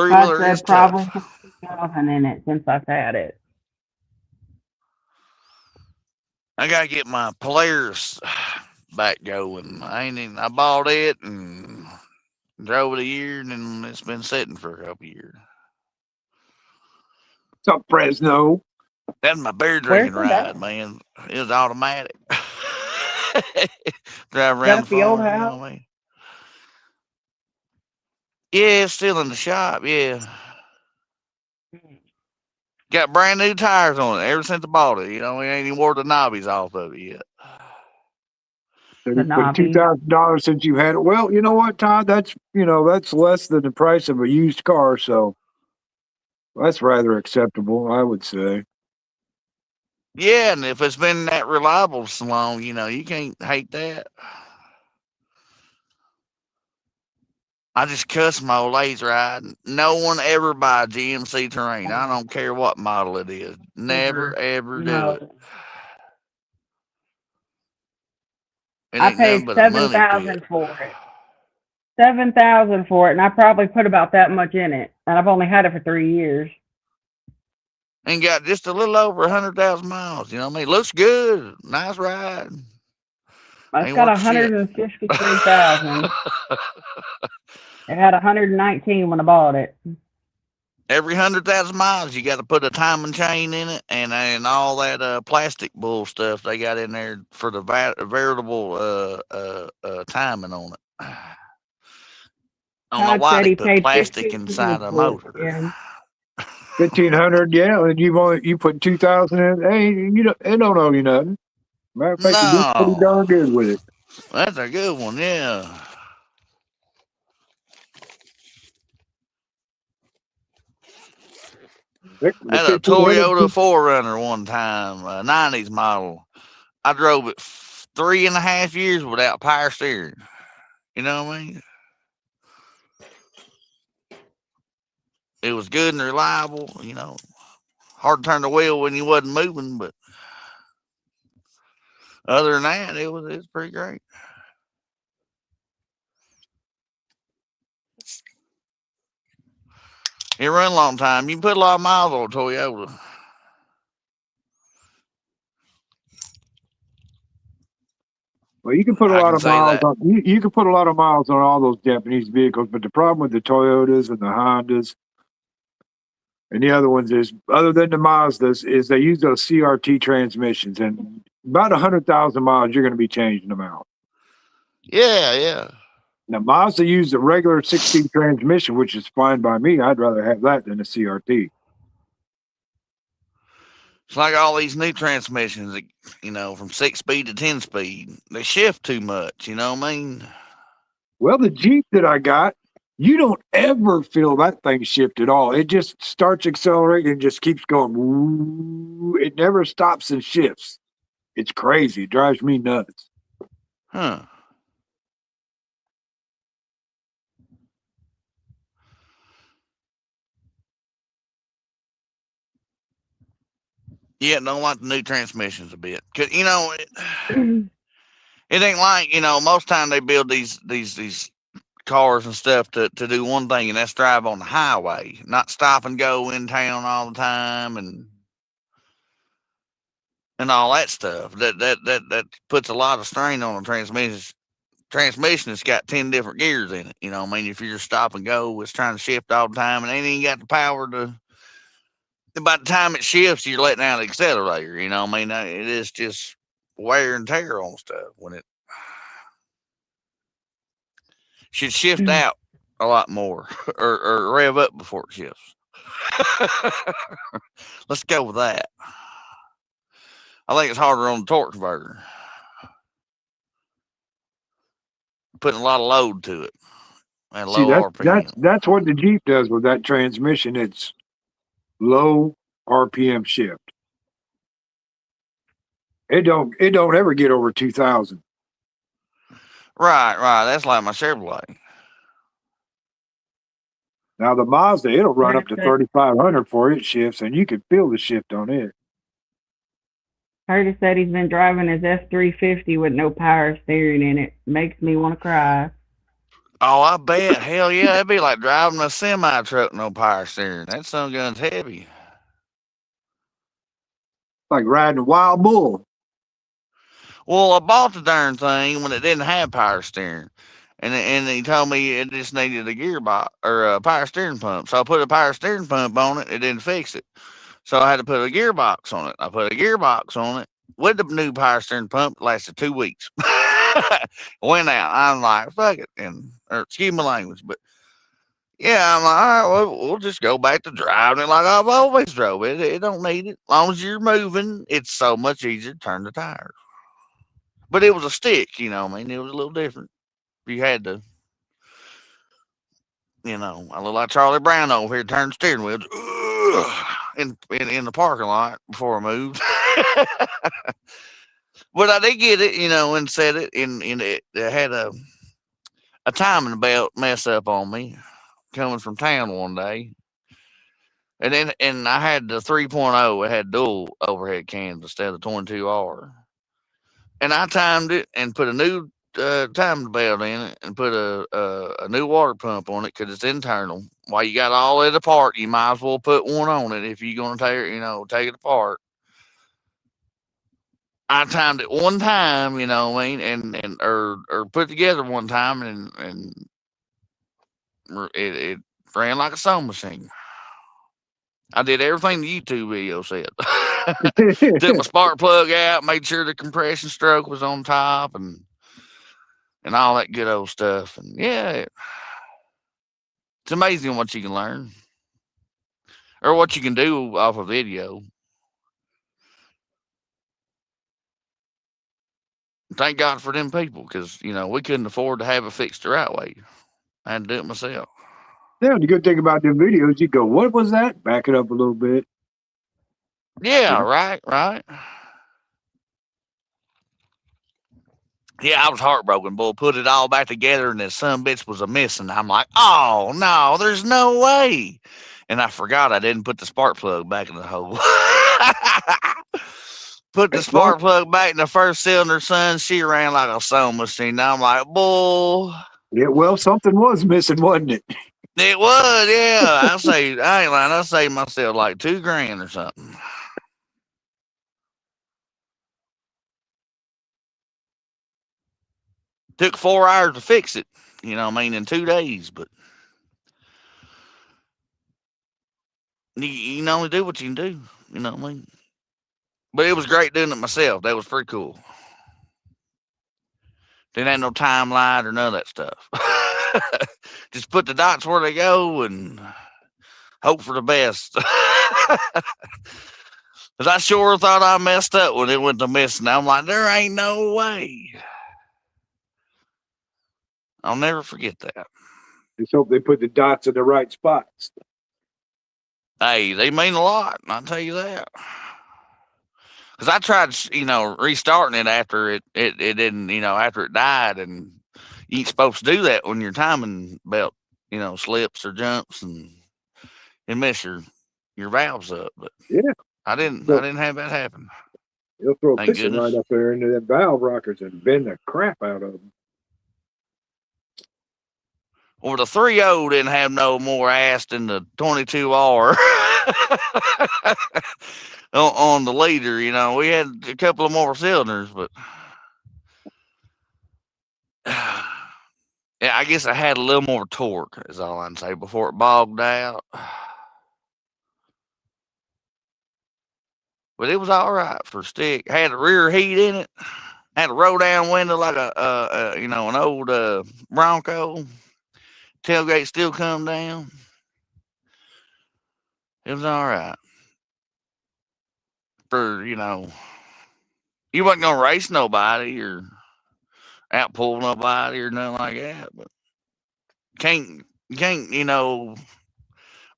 Todd Three-wheeler is said, probably tough. 2,000 in it since I've had it. I gotta get my Polaris back going. I bought it and drove it a year, and then it's been sitting for a couple years. What's up, Fresno? That's my beer Where's drinking the ride, dog? man. It was automatic. Drive Is that around at the the old farm, you know house? what I mean? Yeah, it's still in the shop, yeah. Got brand new tires on it ever since I bought it. You know, we ain't even wore the knobbies off of it yet. So The it's been knobby. $2,000 since you had it. Well, you know what, Todd? That's less than the price of a used car, so that's rather acceptable, I would say. Yeah, and if it's been that reliable so long, you know, you can't hate that. I just cuss my old laser ride. No one ever buy GMC Terrain. I don't care what model it is. Never, ever do it. No. It I ain't nothing paid but a money pit. $7,000 for it. $7,000 for it, and I probably put about that much in it. And I've only had it for 3 years. And got just a little over 100,000 miles. You know what I mean? Looks good. Nice ride. It's Ain't got worth shit. 153,000. It had 119 when I bought it. Every 100,000 miles, you got to put a timing chain in it and all that plastic bull stuff they got in there for the variable timing on it. I don't know Todd why said they he put paid plastic inside 1,500 a for it. motor. Yeah. 1,500, yeah, and you put 2,000 in. Hey, it don't owe you nothing. Matter of fact, you did pretty No, darn good with it. that's a good one. Yeah. I The had a 1,500, Toyota 4Runner one time, a '90s model. I drove it 3.5 years without power steering. You know what I mean? It was good and reliable. You know, hard to turn the wheel when you wasn't moving, but other than that, it was pretty great. It run a long time. You can put a lot of miles on a Toyota. well, you can put a I lot can of say miles that. on. You can put a lot of miles on all those Japanese vehicles, but the problem with the Toyotas and the Hondas and the other ones is, other than the Mazdas, is they use those CRT transmissions, and about 100,000 miles, you're going to be changing them out. Yeah. Now, Mazda used a regular 16 transmission, which is fine by me. I'd rather have that than a CRT. It's like all these new transmissions, you know, from 6 speed to 10 speed. They shift too much. You know what I mean? Well, the Jeep that I got, you don't ever feel that thing shift at all. It just starts accelerating and just keeps going. Woo. It never stops and shifts. It's crazy. It drives me nuts. Yeah, don't like the new transmissions a bit. 'Cause, you know, it ain't like, you know, most time they build these cars and stuff to do one thing, and that's drive on the highway, not stop and go in town all the time and all that stuff. That puts a lot of strain on the transmission. Transmission has got 10 different gears in it. You know, I mean, if you're just stop and go, it's trying to shift all the time, and it ain't got the power to. By the time it shifts, you're letting out the accelerator. You know, I mean, it is just wear and tear on stuff when it should shift out a lot more or rev up before it shifts. Let's go with that. I think it's harder on the torque converter, putting a lot of load to it and See, low RPM. that's what the Jeep does with that transmission. It's low RPM shift. It don't ever get over 2,000. Right. That's like my Chevrolet. Now the Mazda, it'll run up to 3,500 before it shifts, and you can feel the shift on it. Curtis said he's been driving his F-350 with no power steering in it. Makes me want to cry. Oh, I bet. Hell yeah, it'd be like driving a semi truck, no power steering. That son gun's heavy. Like riding a wild bull. Well, I bought the darn thing when it didn't have power steering, and he told me it just needed a gearbox or a power steering pump. So I put a power steering pump on it. It didn't fix it. So I had to put a gearbox on it. I put a gearbox on it with the new power steering pump. It lasted 2 weeks. Went out. I'm like, fuck it. Or excuse my language, but yeah, I'm like, all right, well, we'll just go back to driving it like I've always drove it. It don't need it. As long as you're moving, it's so much easier to turn the tires. But it was a stick, you know. I mean, it was a little different. You had to, you know, I look like Charlie Brown over here, turn the steering wheel in the parking lot before I moved. But I did get it, you know, and set it, and it had a timing belt mess up on me coming from town one day. And I had the 3.0. It had dual overhead cams instead of 22R. And I timed it and put a new timing belt in it and put a new water pump on it because it's internal. While you got all it apart, you might as well put one on it if you're going to take it apart. I timed it one time, you know what I mean, or put it together one time, and it ran like a sewing machine. I did everything the YouTube video said. Took my spark plug out, made sure the compression stroke was on top, and all that good old stuff. And yeah, it's amazing what you can learn or what you can do off a video. Thank God for them people, because you know we couldn't afford to have it fixed the right way. I had to do it myself. Yeah, the good thing about them videos, you go, what was that? Back it up a little bit. Yeah, right. Yeah, I was heartbroken, boy. Put it all back together, and this some bitch was a missing. I'm like, oh no, there's no way. And I forgot I didn't put the spark plug back in the hole. Put the spark plug back in the first cylinder, son. She ran like a sewing machine. Now I'm like, boy. Yeah, well, something was missing, wasn't it? It was, yeah. I ain't lying. I saved myself like $2,000 or something. Took 4 hours to fix it, you know what I mean, in 2 days, but you can only do what you can do, you know what I mean? But it was great doing it myself. That was pretty cool. Didn't have no timeline or none of that stuff. Just put the dots where they go and hope for the best. Because I sure thought I messed up when it went to missing. I'm like, there ain't no way. I'll never forget that. Just hope they put the dots in the right spots. Hey, they mean a lot, I'll tell you that. Because I tried, restarting it after it didn't, after it died, and you ain't supposed to do that when your timing belt, slips or jumps and mess your valves up. But yeah, I didn't have that happen. He'll throw a Thank piston goodness. right up there into them valve rockers and bend the crap out of them. Well, the 3.0 didn't have no more ass than the 22R on the leader. You know, we had a couple of more cylinders, but yeah, I guess I had a little more torque, is all I can say, before it bogged out. But it was all right for a stick. Had a rear heat in it. Had a roll down window like an old Bronco. Tailgate still come down. It was all right. For, you wasn't going to race nobody or outpull nobody or nothing like that. But you can't,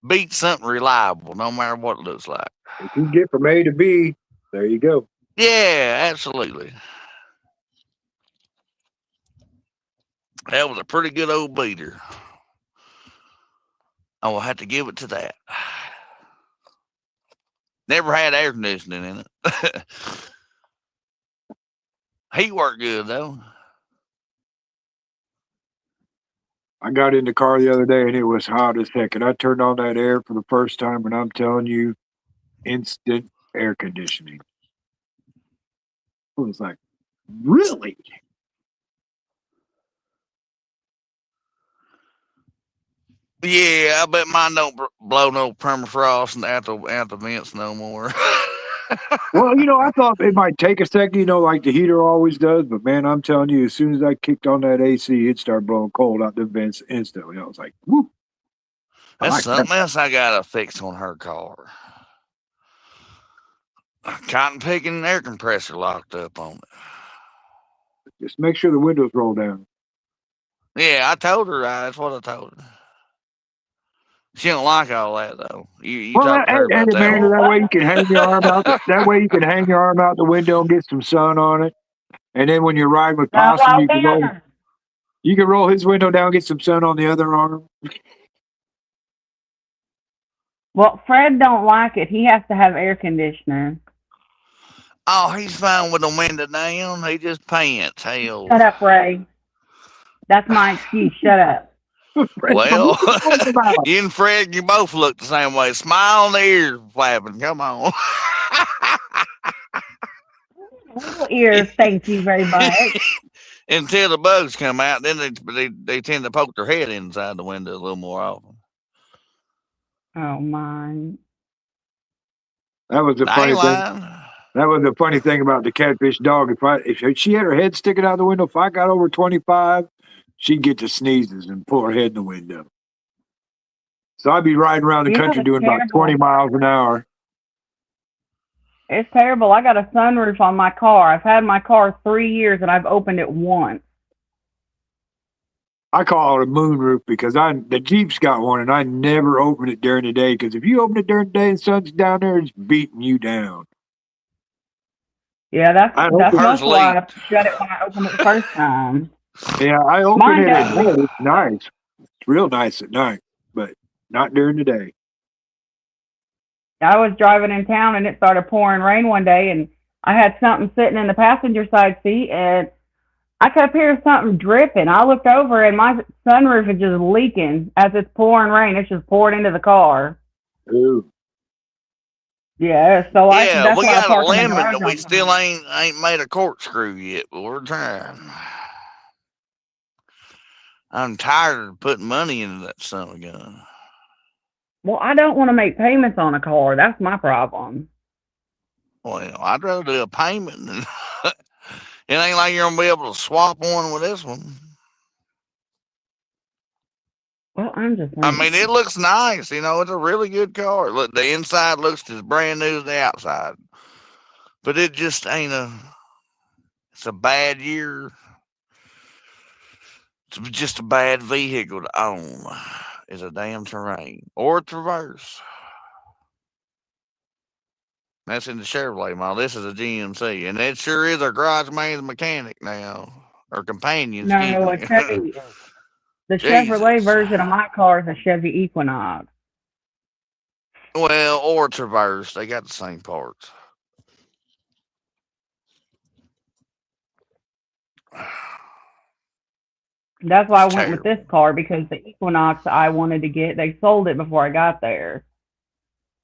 beat something reliable no matter what it looks like. If you get from A to B, there you go. Yeah, absolutely. That was a pretty good old beater. I will have to give it to that. Never had air conditioning in it. Heat worked good though. I got in the car the other day and it was hot as heck. And I turned on that air for the first time, and I'm telling you, instant air conditioning. I was like, really? Yeah, I bet mine don't blow no permafrost out the vents no more. Well, I thought it might take a second, like the heater always does. But man, I'm telling you, as soon as I kicked on that AC, it started blowing cold out the vents instantly. I was like, whoop. That's something else I got to fix on her car. Cotton picking air compressor locked up on it. Just make sure the windows roll down. Yeah, I told her. That's what I told her. She don't like all that though. You talk to her about that. Man, that way you can hang your arm out. That way you can hang your arm out the window and get some sun on it. And then when you're riding with Possum, you can roll his window down, get some sun on the other arm. Well, Fred don't like it. He has to have air conditioning. Oh, he's fine with the window down. He just pants. Hell. Shut up, Ray. That's my excuse. Shut up. Well, you and Fred, you both look the same way. Smile and the ears flapping. Come on. Little ears, thank you very much. Until the bugs come out, then they tend to poke their head inside the window a little more often. Oh my! That was the funny thing. That was the funny thing about the catfish dog. If she had her head sticking out the window, if I got over 25, she'd get to sneezes and pull her head in the window. So I'd be riding around the country doing about 20 miles an hour. It's terrible. I got a sunroof on my car. I've had my car 3 years and I've opened it once. I call it a moonroof because the Jeep's got one and I never open it during the day, because if you open it during the day and the sun's down there, it's beating you down. Yeah, that's why I shut it when I opened it the first time. Yeah, I open it at night. It's nice. It's real nice at night, but not during the day. I was driving in town and it started pouring rain one day, and I had something sitting in the passenger side seat, and I kept hearing something dripping. I looked over and my sunroof is just leaking as it's pouring rain. It's just poured into the car. Ooh. Yeah, so that's we why got a lemon that we still ain't made a corkscrew yet, but we're trying. I'm tired of putting money into that son of a gun. Well, I don't want to make payments on a car. That's my problem. Well, I'd rather do a payment than it ain't like you're gonna be able to swap one with this one. Well, I'm just. I mean, it looks nice. It's a really good car. Look, the inside looks as brand new as the outside, but it just ain't it's a bad year. It's just a bad vehicle to own. It's a damn Terrain or a Traverse. That's in the Chevrolet model. This is a GMC, and it sure is our garage man's mechanic now, or companion. No, a Chevy. The Chevrolet version of my car is a Chevy Equinox. Well, or Traverse. They got the same parts. That's why I It's went with terrible. this car because the Equinox I wanted to get, they sold it before I got there.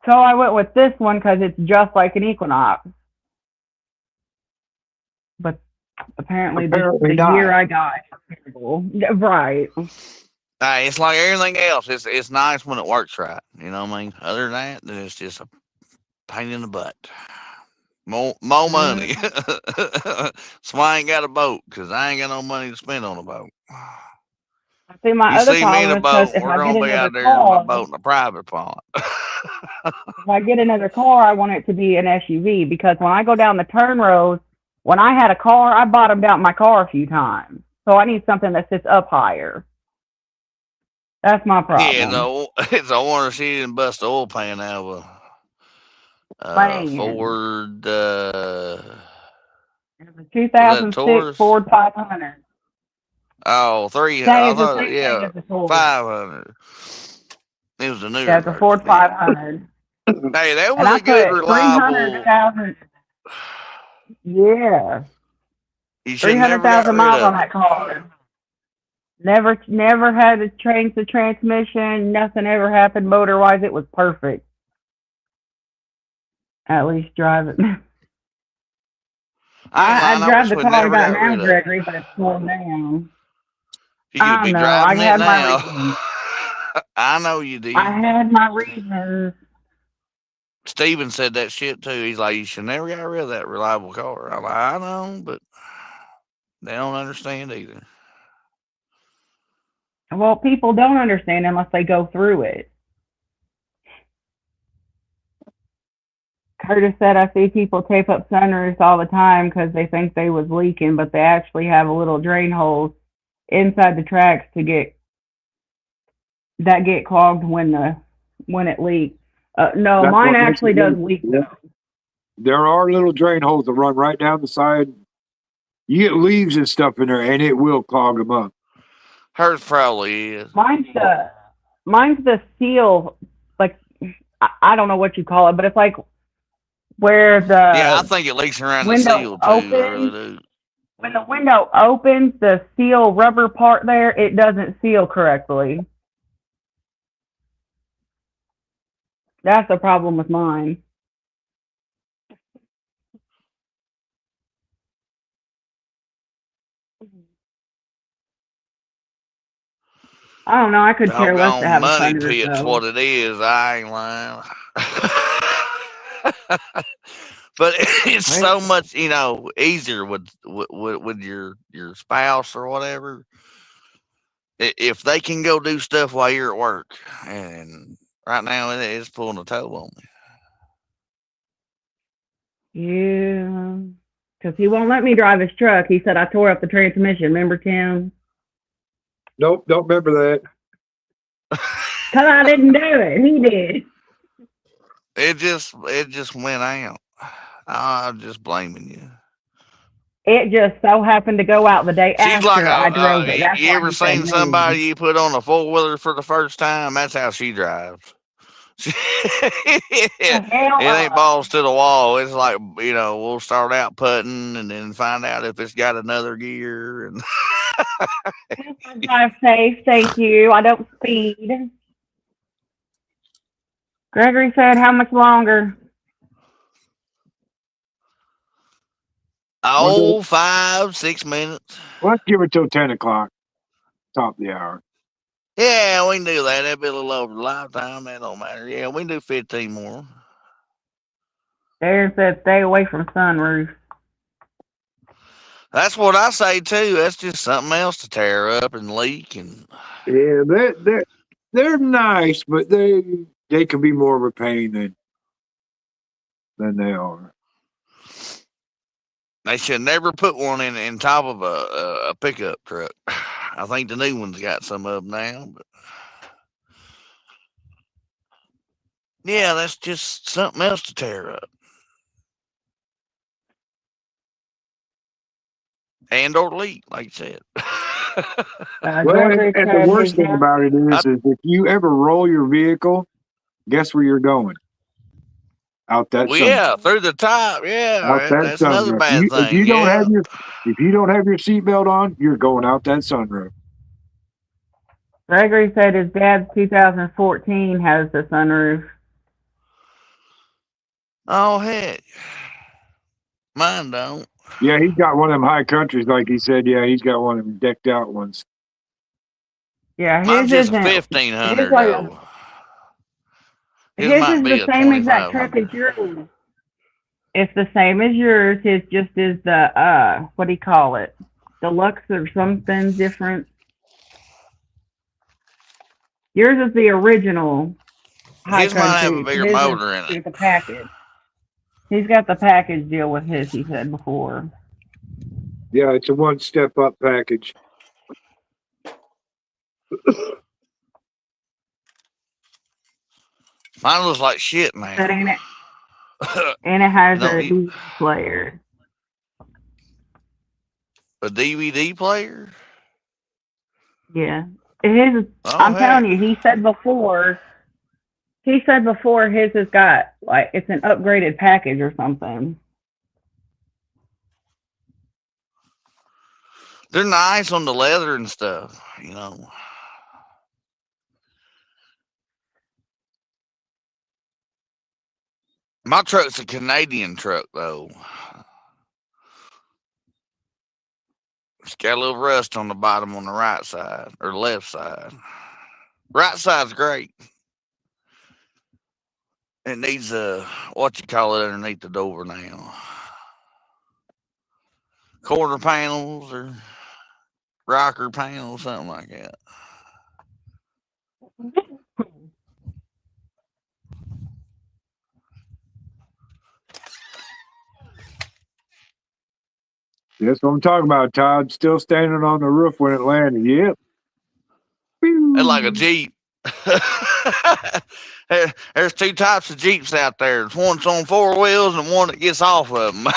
So I went with this one because it's just like an Equinox. But apparently Apparently the not. year I got is terrible. Right. Hey, it's like everything else. It's nice when it works right. You know what I mean? Other than that, then it's just a pain in the butt. More money. Mm. So I ain't got a boat because I ain't got no money to spend on a boat. See, my You other see me in a problem is because boat, if we're I get gonna be another out there in my car, boat in a private pond. if I get another car, I want it to be an SUV because when I go down the turn roads, when I had a car, I bottomed out my car a few times. So I need something that sits up higher. That's my Yeah, problem. no, it's I wonder she didn't bust the oil pan out of a Man, Ford. it was a Was that a 2006 Taurus? Ford 500. Oh, three. Same, I it's the thought, same thing yeah, as the Ford. 500. It was the Yeah, newer it's a version. Ford Yeah. 500. Hey, that And was I a good, put reliable. 300,000, yeah, You should never got 300,000 rid miles on of it. that car. Never had to change the transmission. Nothing ever happened motor wise. It was perfect. At least drive it. I ain't I lying. I drive wish the we car I never got got now, rid of it. Gregory, but it's slowed down. You could I be know. I driving it had my now. reasons. I know you I did. had my reasons. Steven said that shit too. He's like, you should never get rid of that reliable car. I'm like, I know, but they don't understand either. Well, people don't understand unless they go through it. Curtis said, I see people tape up sunroofs all the time because they think they was leaking, but they actually have a little drain holes inside the tracks to get clogged when it leaks. No, That's mine what makes actually it does leak. leak Yeah. though. There are little drain holes that run right down the side. You get leaves and stuff in there, and it will clog them up. Hers probably is. Mine's the seal, like I don't know what you call it, but it's like where Yeah, I the think it leaks around the window seal too. I really opens. do. When the window opens, the seal rubber part there, it doesn't seal correctly. That's the problem with mine. I don't know. I could care less to Doggone have a money sunroof pit's though. what it is. I ain't lying. But it's Right. so much, easier with your spouse or whatever. If they can go do stuff while you're at work, and right now it's pulling a toll on me. Yeah, because he won't let me drive his truck. He said I tore up the transmission. Remember, Tim? Nope, don't remember that. Because I didn't do it. He did. It just went out. I'm just blaming you. It just so happened to go out the day She's like after a. I drove it. That's You why ever he said seen me. somebody you put on a 4-wheeler for the first time? That's how she drives. Oh, It hell, ain't balls to the wall. It's like, we'll start out putting and then find out if it's got another gear. And I drive safe, thank you. I don't speed. Gregory said, how much longer? Well, 5, 6 minutes. let's give it till 10 o'clock, top of the hour. Yeah, we can do that. That'd be a little over the lifetime. That don't matter. Yeah, we can do 15 more. Darren said, stay away from sunroof. That's what I say too. That's just something else to tear up and leak and. Yeah, they're nice, but they can be more of a pain than they are. They should never put one in top of a pickup truck. I think the new one's got some of them now, but yeah, that's just something else to tear up and or leak, like you said. Well, and, Gregory and the said his worst thing about it I, is if you ever roll your vehicle, guess where you're going? out that Well, sunroof. yeah, through the top. Out Yeah, that that's another sunroof. bad If thing. you don't Yeah. have your seatbelt on, you're going out that sunroof. Gregory said his dad's 2014 has the sunroof. Oh, heck. Mine don't. Yeah, he's got one of them high countries, like he said. Yeah, he's got one of them decked out ones. Yeah, his Mine's just a isn't. 1500 His like though. His his might is be the a same exact truck 2500. as yours. It's the same as yours. His just is the what do you call it? Deluxe or something different. Yours is the original high His might have a country. bigger His motor in it. is the package. He's got the package deal with his. He said before. Yeah, it's a one-step up package. Mine looks like shit But now. ain't it? And it has No, a DVD player. a DVD player? Yeah. His. Oh, I'm heck. telling you, he said before his has got like it's an upgraded package or something. They're nice on the leather and stuff, you know. My truck's a Canadian truck, though. It's got a little rust on the bottom on the right side or left side. Right side's great. It needs what you call it underneath the door now. Quarter panels or rocker panels, something like that. That's what I'm talking about, Todd. Still standing on the roof when it landed. Yep. It's like a Jeep. There's two types of Jeeps out there. There's one that's on four wheels and one that gets off of them.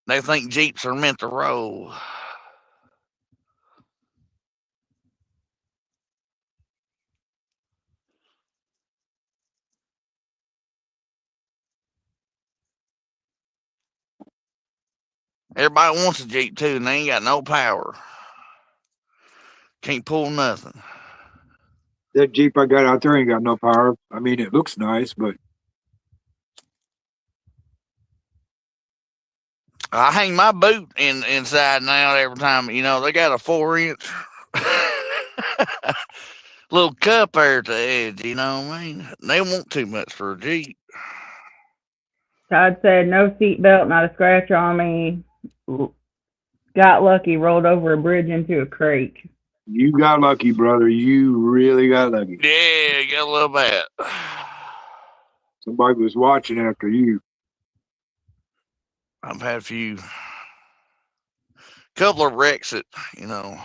They think Jeeps are meant to roll. Everybody wants a Jeep too, and they ain't got no power. Can't pull nothing. That Jeep I got out there ain't got no power. I mean, it looks nice, but I hang my boot inside now every time. You know, they got a 4-inch little cup there at the edge, you know what I mean? They want too much for a Jeep. Todd said no seatbelt, not a scratch on me. Got lucky, rolled over a bridge into a creek. you got lucky, brother. You really got lucky. Yeah, you got a little bit. Somebody was watching after you. I've had a couple of wrecks that, you know,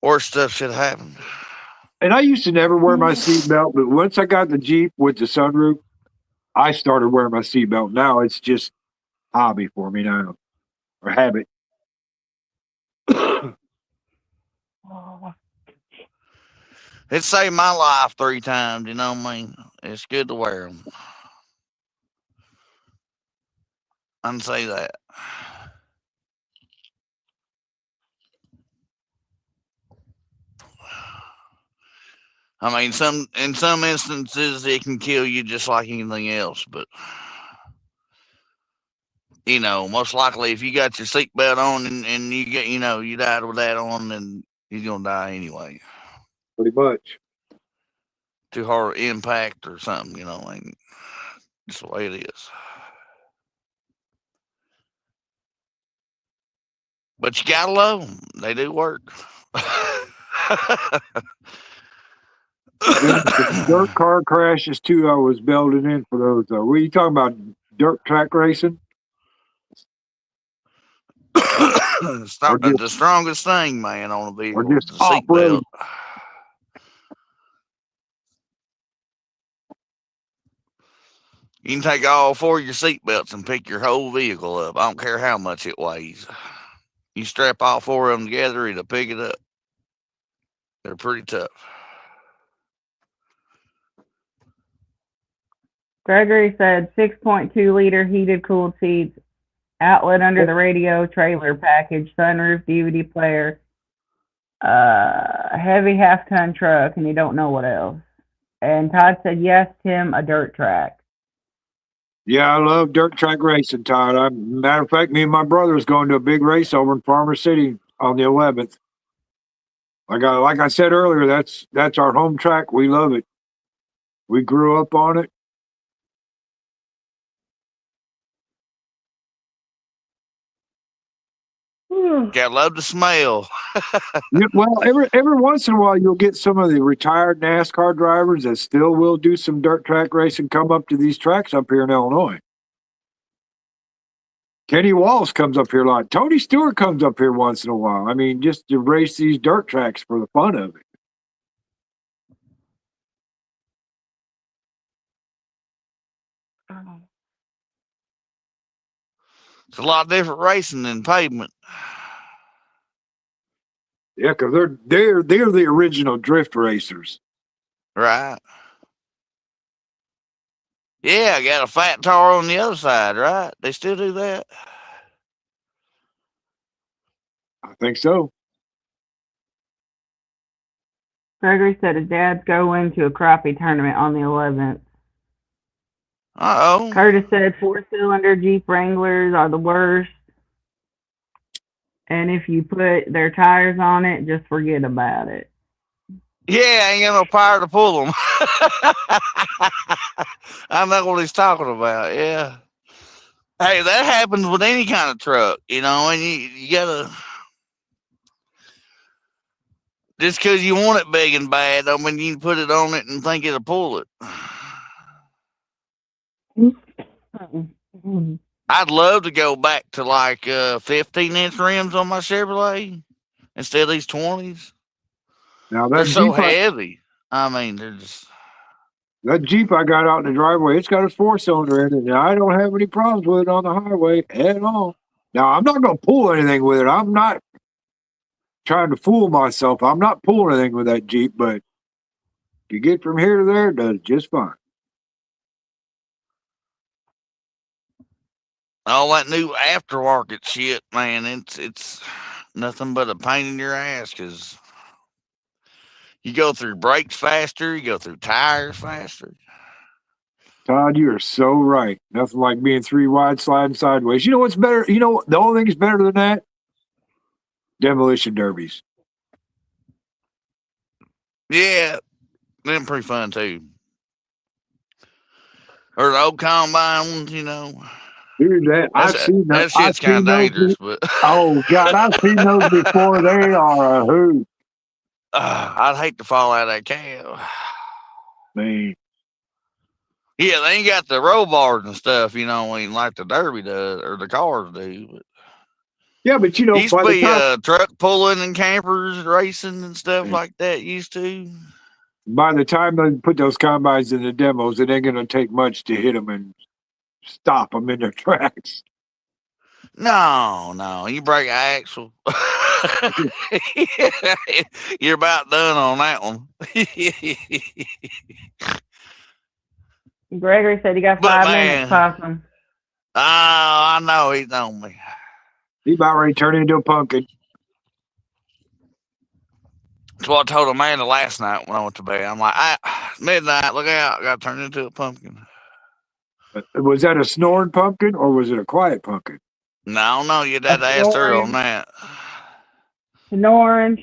worse stuff should have happened. And I used to never wear my seatbelt, but once I got the Jeep with the sunroof, I started wearing my seatbelt. Now it's just hobby for me now, or habit. It saved my life 3 times, you know what I mean? It's good to wear them. I can say that. I mean, in some instances it can kill you just like anything else, but you know, most likely if you got your seatbelt on and you get, you know, you died with that on, then you're gonna die anyway. Pretty much. Too hard impact or something, you know, and just the way it is. But you gotta love them; they do work. Dirt car crashes too. I was building in for those. What are you talking about? Dirt track racing? The strongest thing, man, on a vehicle Or is just the seatbelt. You can take all 4 of your seatbelts and pick your whole vehicle up. I don't care how much it weighs. You strap all four of them together, it'll pick it up. They're pretty tough. Gregory said 6.2 liter heated cooled seats, outlet under the radio, trailer package, sunroof, DVD player, heavy half-ton truck, and you don't know what else. And Todd said, yes, Tim, a dirt track. Yeah, I love dirt track racing, Todd. Matter of fact, me and my brother is going to a big race over in Farmer City on the 11th. Like I said earlier, that's our home track. We love it. We grew up on it. Gotta love the smell. Yeah, well, every once in a while, you'll get some of the retired NASCAR drivers that still will do some dirt track racing come up to these tracks up here in Illinois. Kenny Walls comes up here a lot. Tony Stewart comes up here once in a while. I mean, just to race these dirt tracks for the fun of it. It's a lot different racing than pavement. Yeah, because they're the original drift racers. Right. Yeah, I got a fat tar on the other side, right? They still do that? I think so. Gregory said his dad's going to a crappie tournament on the 11th. Uh-oh. Curtis said 4-cylinder Jeep Wranglers are the worst. And if you put their tires on it, just forget about it. Yeah, I ain't got no power to pull them. I know what he's talking about, yeah. Hey, that happens with any kind of truck, you know, and you gotta... Just because you want it big and bad, don't mean you can put it on it and think it'll pull it. I'd love to go back to like 15-inch rims on my Chevrolet instead of these 20s. Now they're so heavy. I mean, they're just... That Jeep I got out in the driveway, it's got a 4-cylinder in it, and I don't have any problems with it on the highway at all. Now, I'm not going to pull anything with it. I'm not trying to fool myself. I'm not pulling anything with that Jeep, but you get from here to there, it does just fine. All that new aftermarket shit, man, it's nothing but a pain in your ass because you go through brakes faster, you go through tires faster. Todd, you are so right. Nothing like being 3 wide sliding sideways. You know what's better? You know, the only thing that's better than that? Demolition derbies. Yeah, they're pretty fun too. Or the old combine ones, you know. Dude, that shit's kind of dangerous, but oh God, I've seen those before. They are a hoot. I'd hate to fall out of that cab. Man. Yeah, they ain't got the roll bars and stuff, you know, like the Derby does or the cars do. But yeah, but you know, used to be truck pulling and campers racing and stuff like that. Used to. By the time they put those combines in the demos, it ain't gonna take much to hit them and stop them in their tracks. No, you break an axle. You're about done on that one. Gregory said he got 5 minutes, Possum. Oh, I know he's on me. He about ready to turn into a pumpkin. That's what I told Amanda last night when I went to bed. I'm like, midnight, look out, I got to turn into a pumpkin. Was that a snoring pumpkin or was it a quiet pumpkin? No, you'd have to ask her on that. Snoring.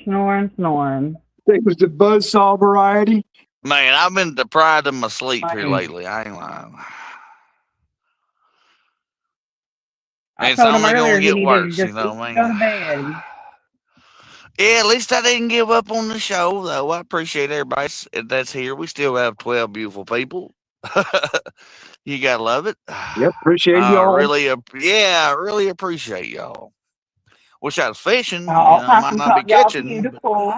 It was the buzzsaw variety. Man, I've been deprived of my sleep here lately. I ain't lying. And it's only going to get worse, you know what I mean? Yeah, at least I didn't give up on the show, though. I appreciate everybody that's here. We still have 12 beautiful people. You gotta love it. Yep, appreciate y'all. I really appreciate y'all. Wish I was fishing. You know, I might not be catching. Beautiful.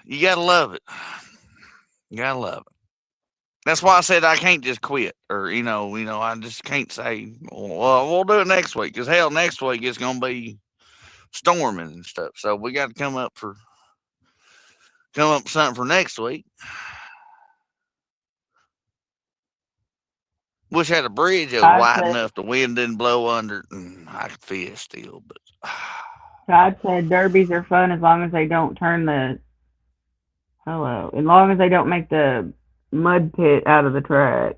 You gotta love it. You gotta love it. That's why I said I can't just quit, or I just can't say, well, we'll do it next week, because hell, next week it's gonna be storming and stuff. So we got to come up with something for next week. Wish I had a bridge that was Todd wide said, enough the wind didn't blow under it, and I could fish still. But Todd said derbies are fun as long as they don't turn the as long as they don't make the mud pit out of the track.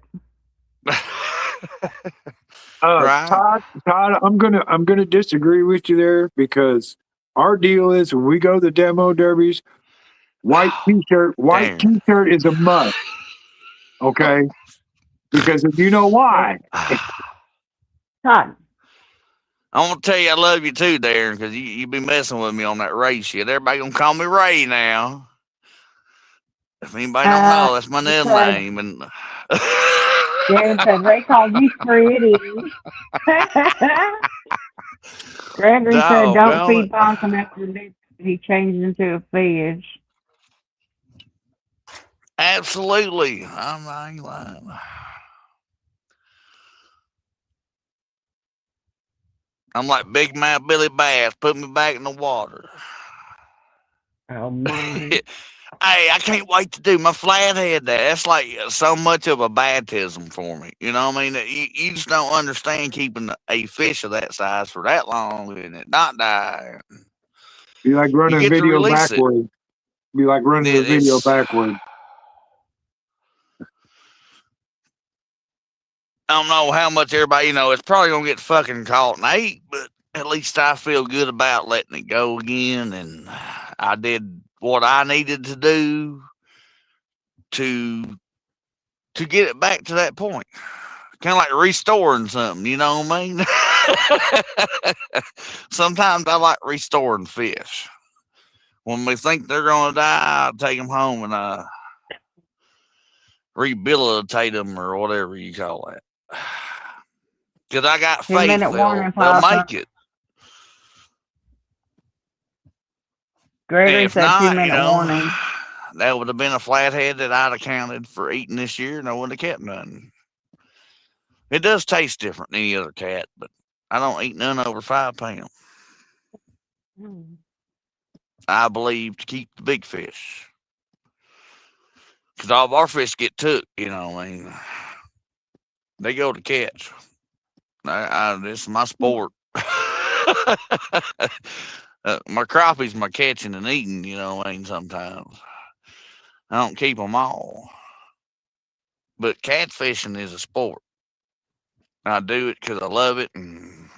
right? Todd, I'm gonna disagree with you there because our deal is when we go to the demo derbies, white Damn. t-shirt is a must. Okay, because if you know why, Todd. I'm gonna tell you I love you too, Darren, because you be messing with me on that Ray shit. Everybody gonna call me Ray now. If anybody don't know, that's my middle name. And Darren said Ray called you pretty. Gregory said don't feed Bonkum after he changes into a fish. Absolutely. I'm not lying. I'm like Big Mouth Billy Bass. Put me back in the water. Oh my. Hey, I can't wait to do my flathead. That's like so much of a baptism for me. You know what I mean? You just don't understand keeping a fish of that size for that long and it not die. be like running a video backward. Be like running the video backward. I don't know how much everybody, it's probably going to get fucking caught and ate, but at least I feel good about letting it go again. And I did what I needed to do to get it back to that point. Kind of like restoring something, you know what I mean? Sometimes I like restoring fish. When we think they're going to die, I take them home and rehabilitate them or whatever you call that. Because I got faith they'll make it. Gregory said not, 2-minute warning. That would have been a flathead that I'd have counted for eating this year, and I wouldn't have kept none. It does taste different than any other cat, but I don't eat none over 5 pounds. I believe to keep the big fish. Because all of our fish get took, I mean. They go to catch. This is my sport. My crappie's my catching and eating, I mean, sometimes. I don't keep them all. But catfishing is a sport. I do it because I love it. And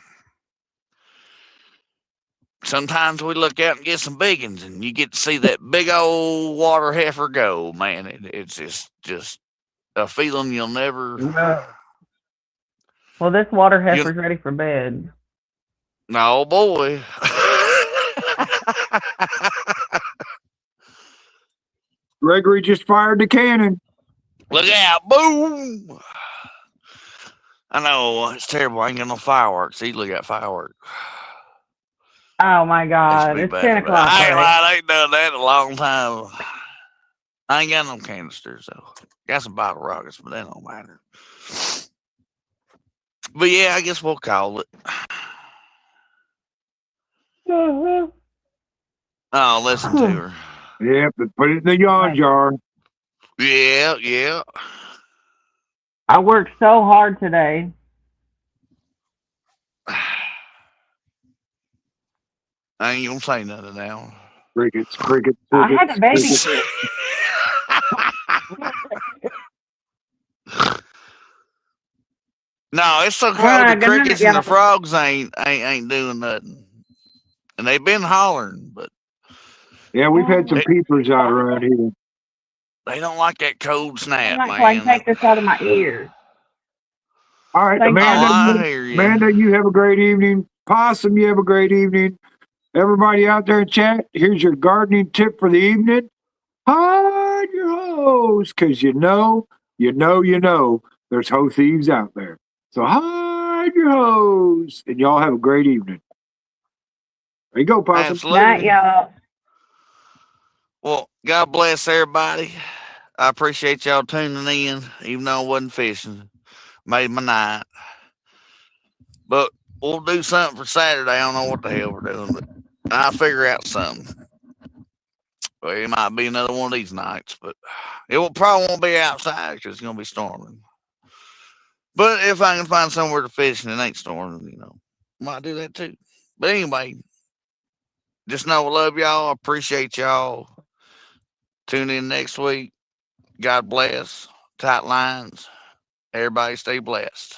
sometimes we look out and get some big ones, and you get to see that big old water heifer go. Man, it's just a feeling you'll never... Well, this water heifer's ready for bed. Oh, boy. Gregory just fired the cannon. Look out. Boom. I know. It's terrible. I ain't got no fireworks. Usually got fireworks. Oh, my God. It's 10 o'clock. I ain't done that in a long time. I ain't got no canisters, though. Got some bottle rockets, but that don't matter. But, yeah, I guess we'll call it. Oh, listen to her. Yeah, but put it in the yawn jar. Yeah. I worked so hard today. I ain't gonna say nothing now. Crickets. I had a babysit. No, it's so cold. The crickets and the frogs ain't doing nothing, and they've been hollering, but yeah, we've had some peepers out around here. They don't like that cold snap, man. I can take this out of my ears. All right, Amanda, you have a great evening. Possum, you have a great evening. Everybody out there in chat, here's your gardening tip for the evening. Hide your hose, because you know, there's hoe thieves out there. So hide your hose, and y'all have a great evening. There you go, Possum. Absolutely. Night, y'all. Well, God bless everybody. I appreciate y'all tuning in, even though I wasn't fishing. Made my night. But we'll do something for Saturday. I don't know what the hell we're doing, but I'll figure out something. Well, it might be another one of these nights, but it will probably won't be outside because it's gonna be storming. But if I can find somewhere to fish and it ain't storming, might do that too. But anyway, just know I love y'all. I appreciate y'all. Tune in next week. God bless. Tight lines. Everybody stay blessed.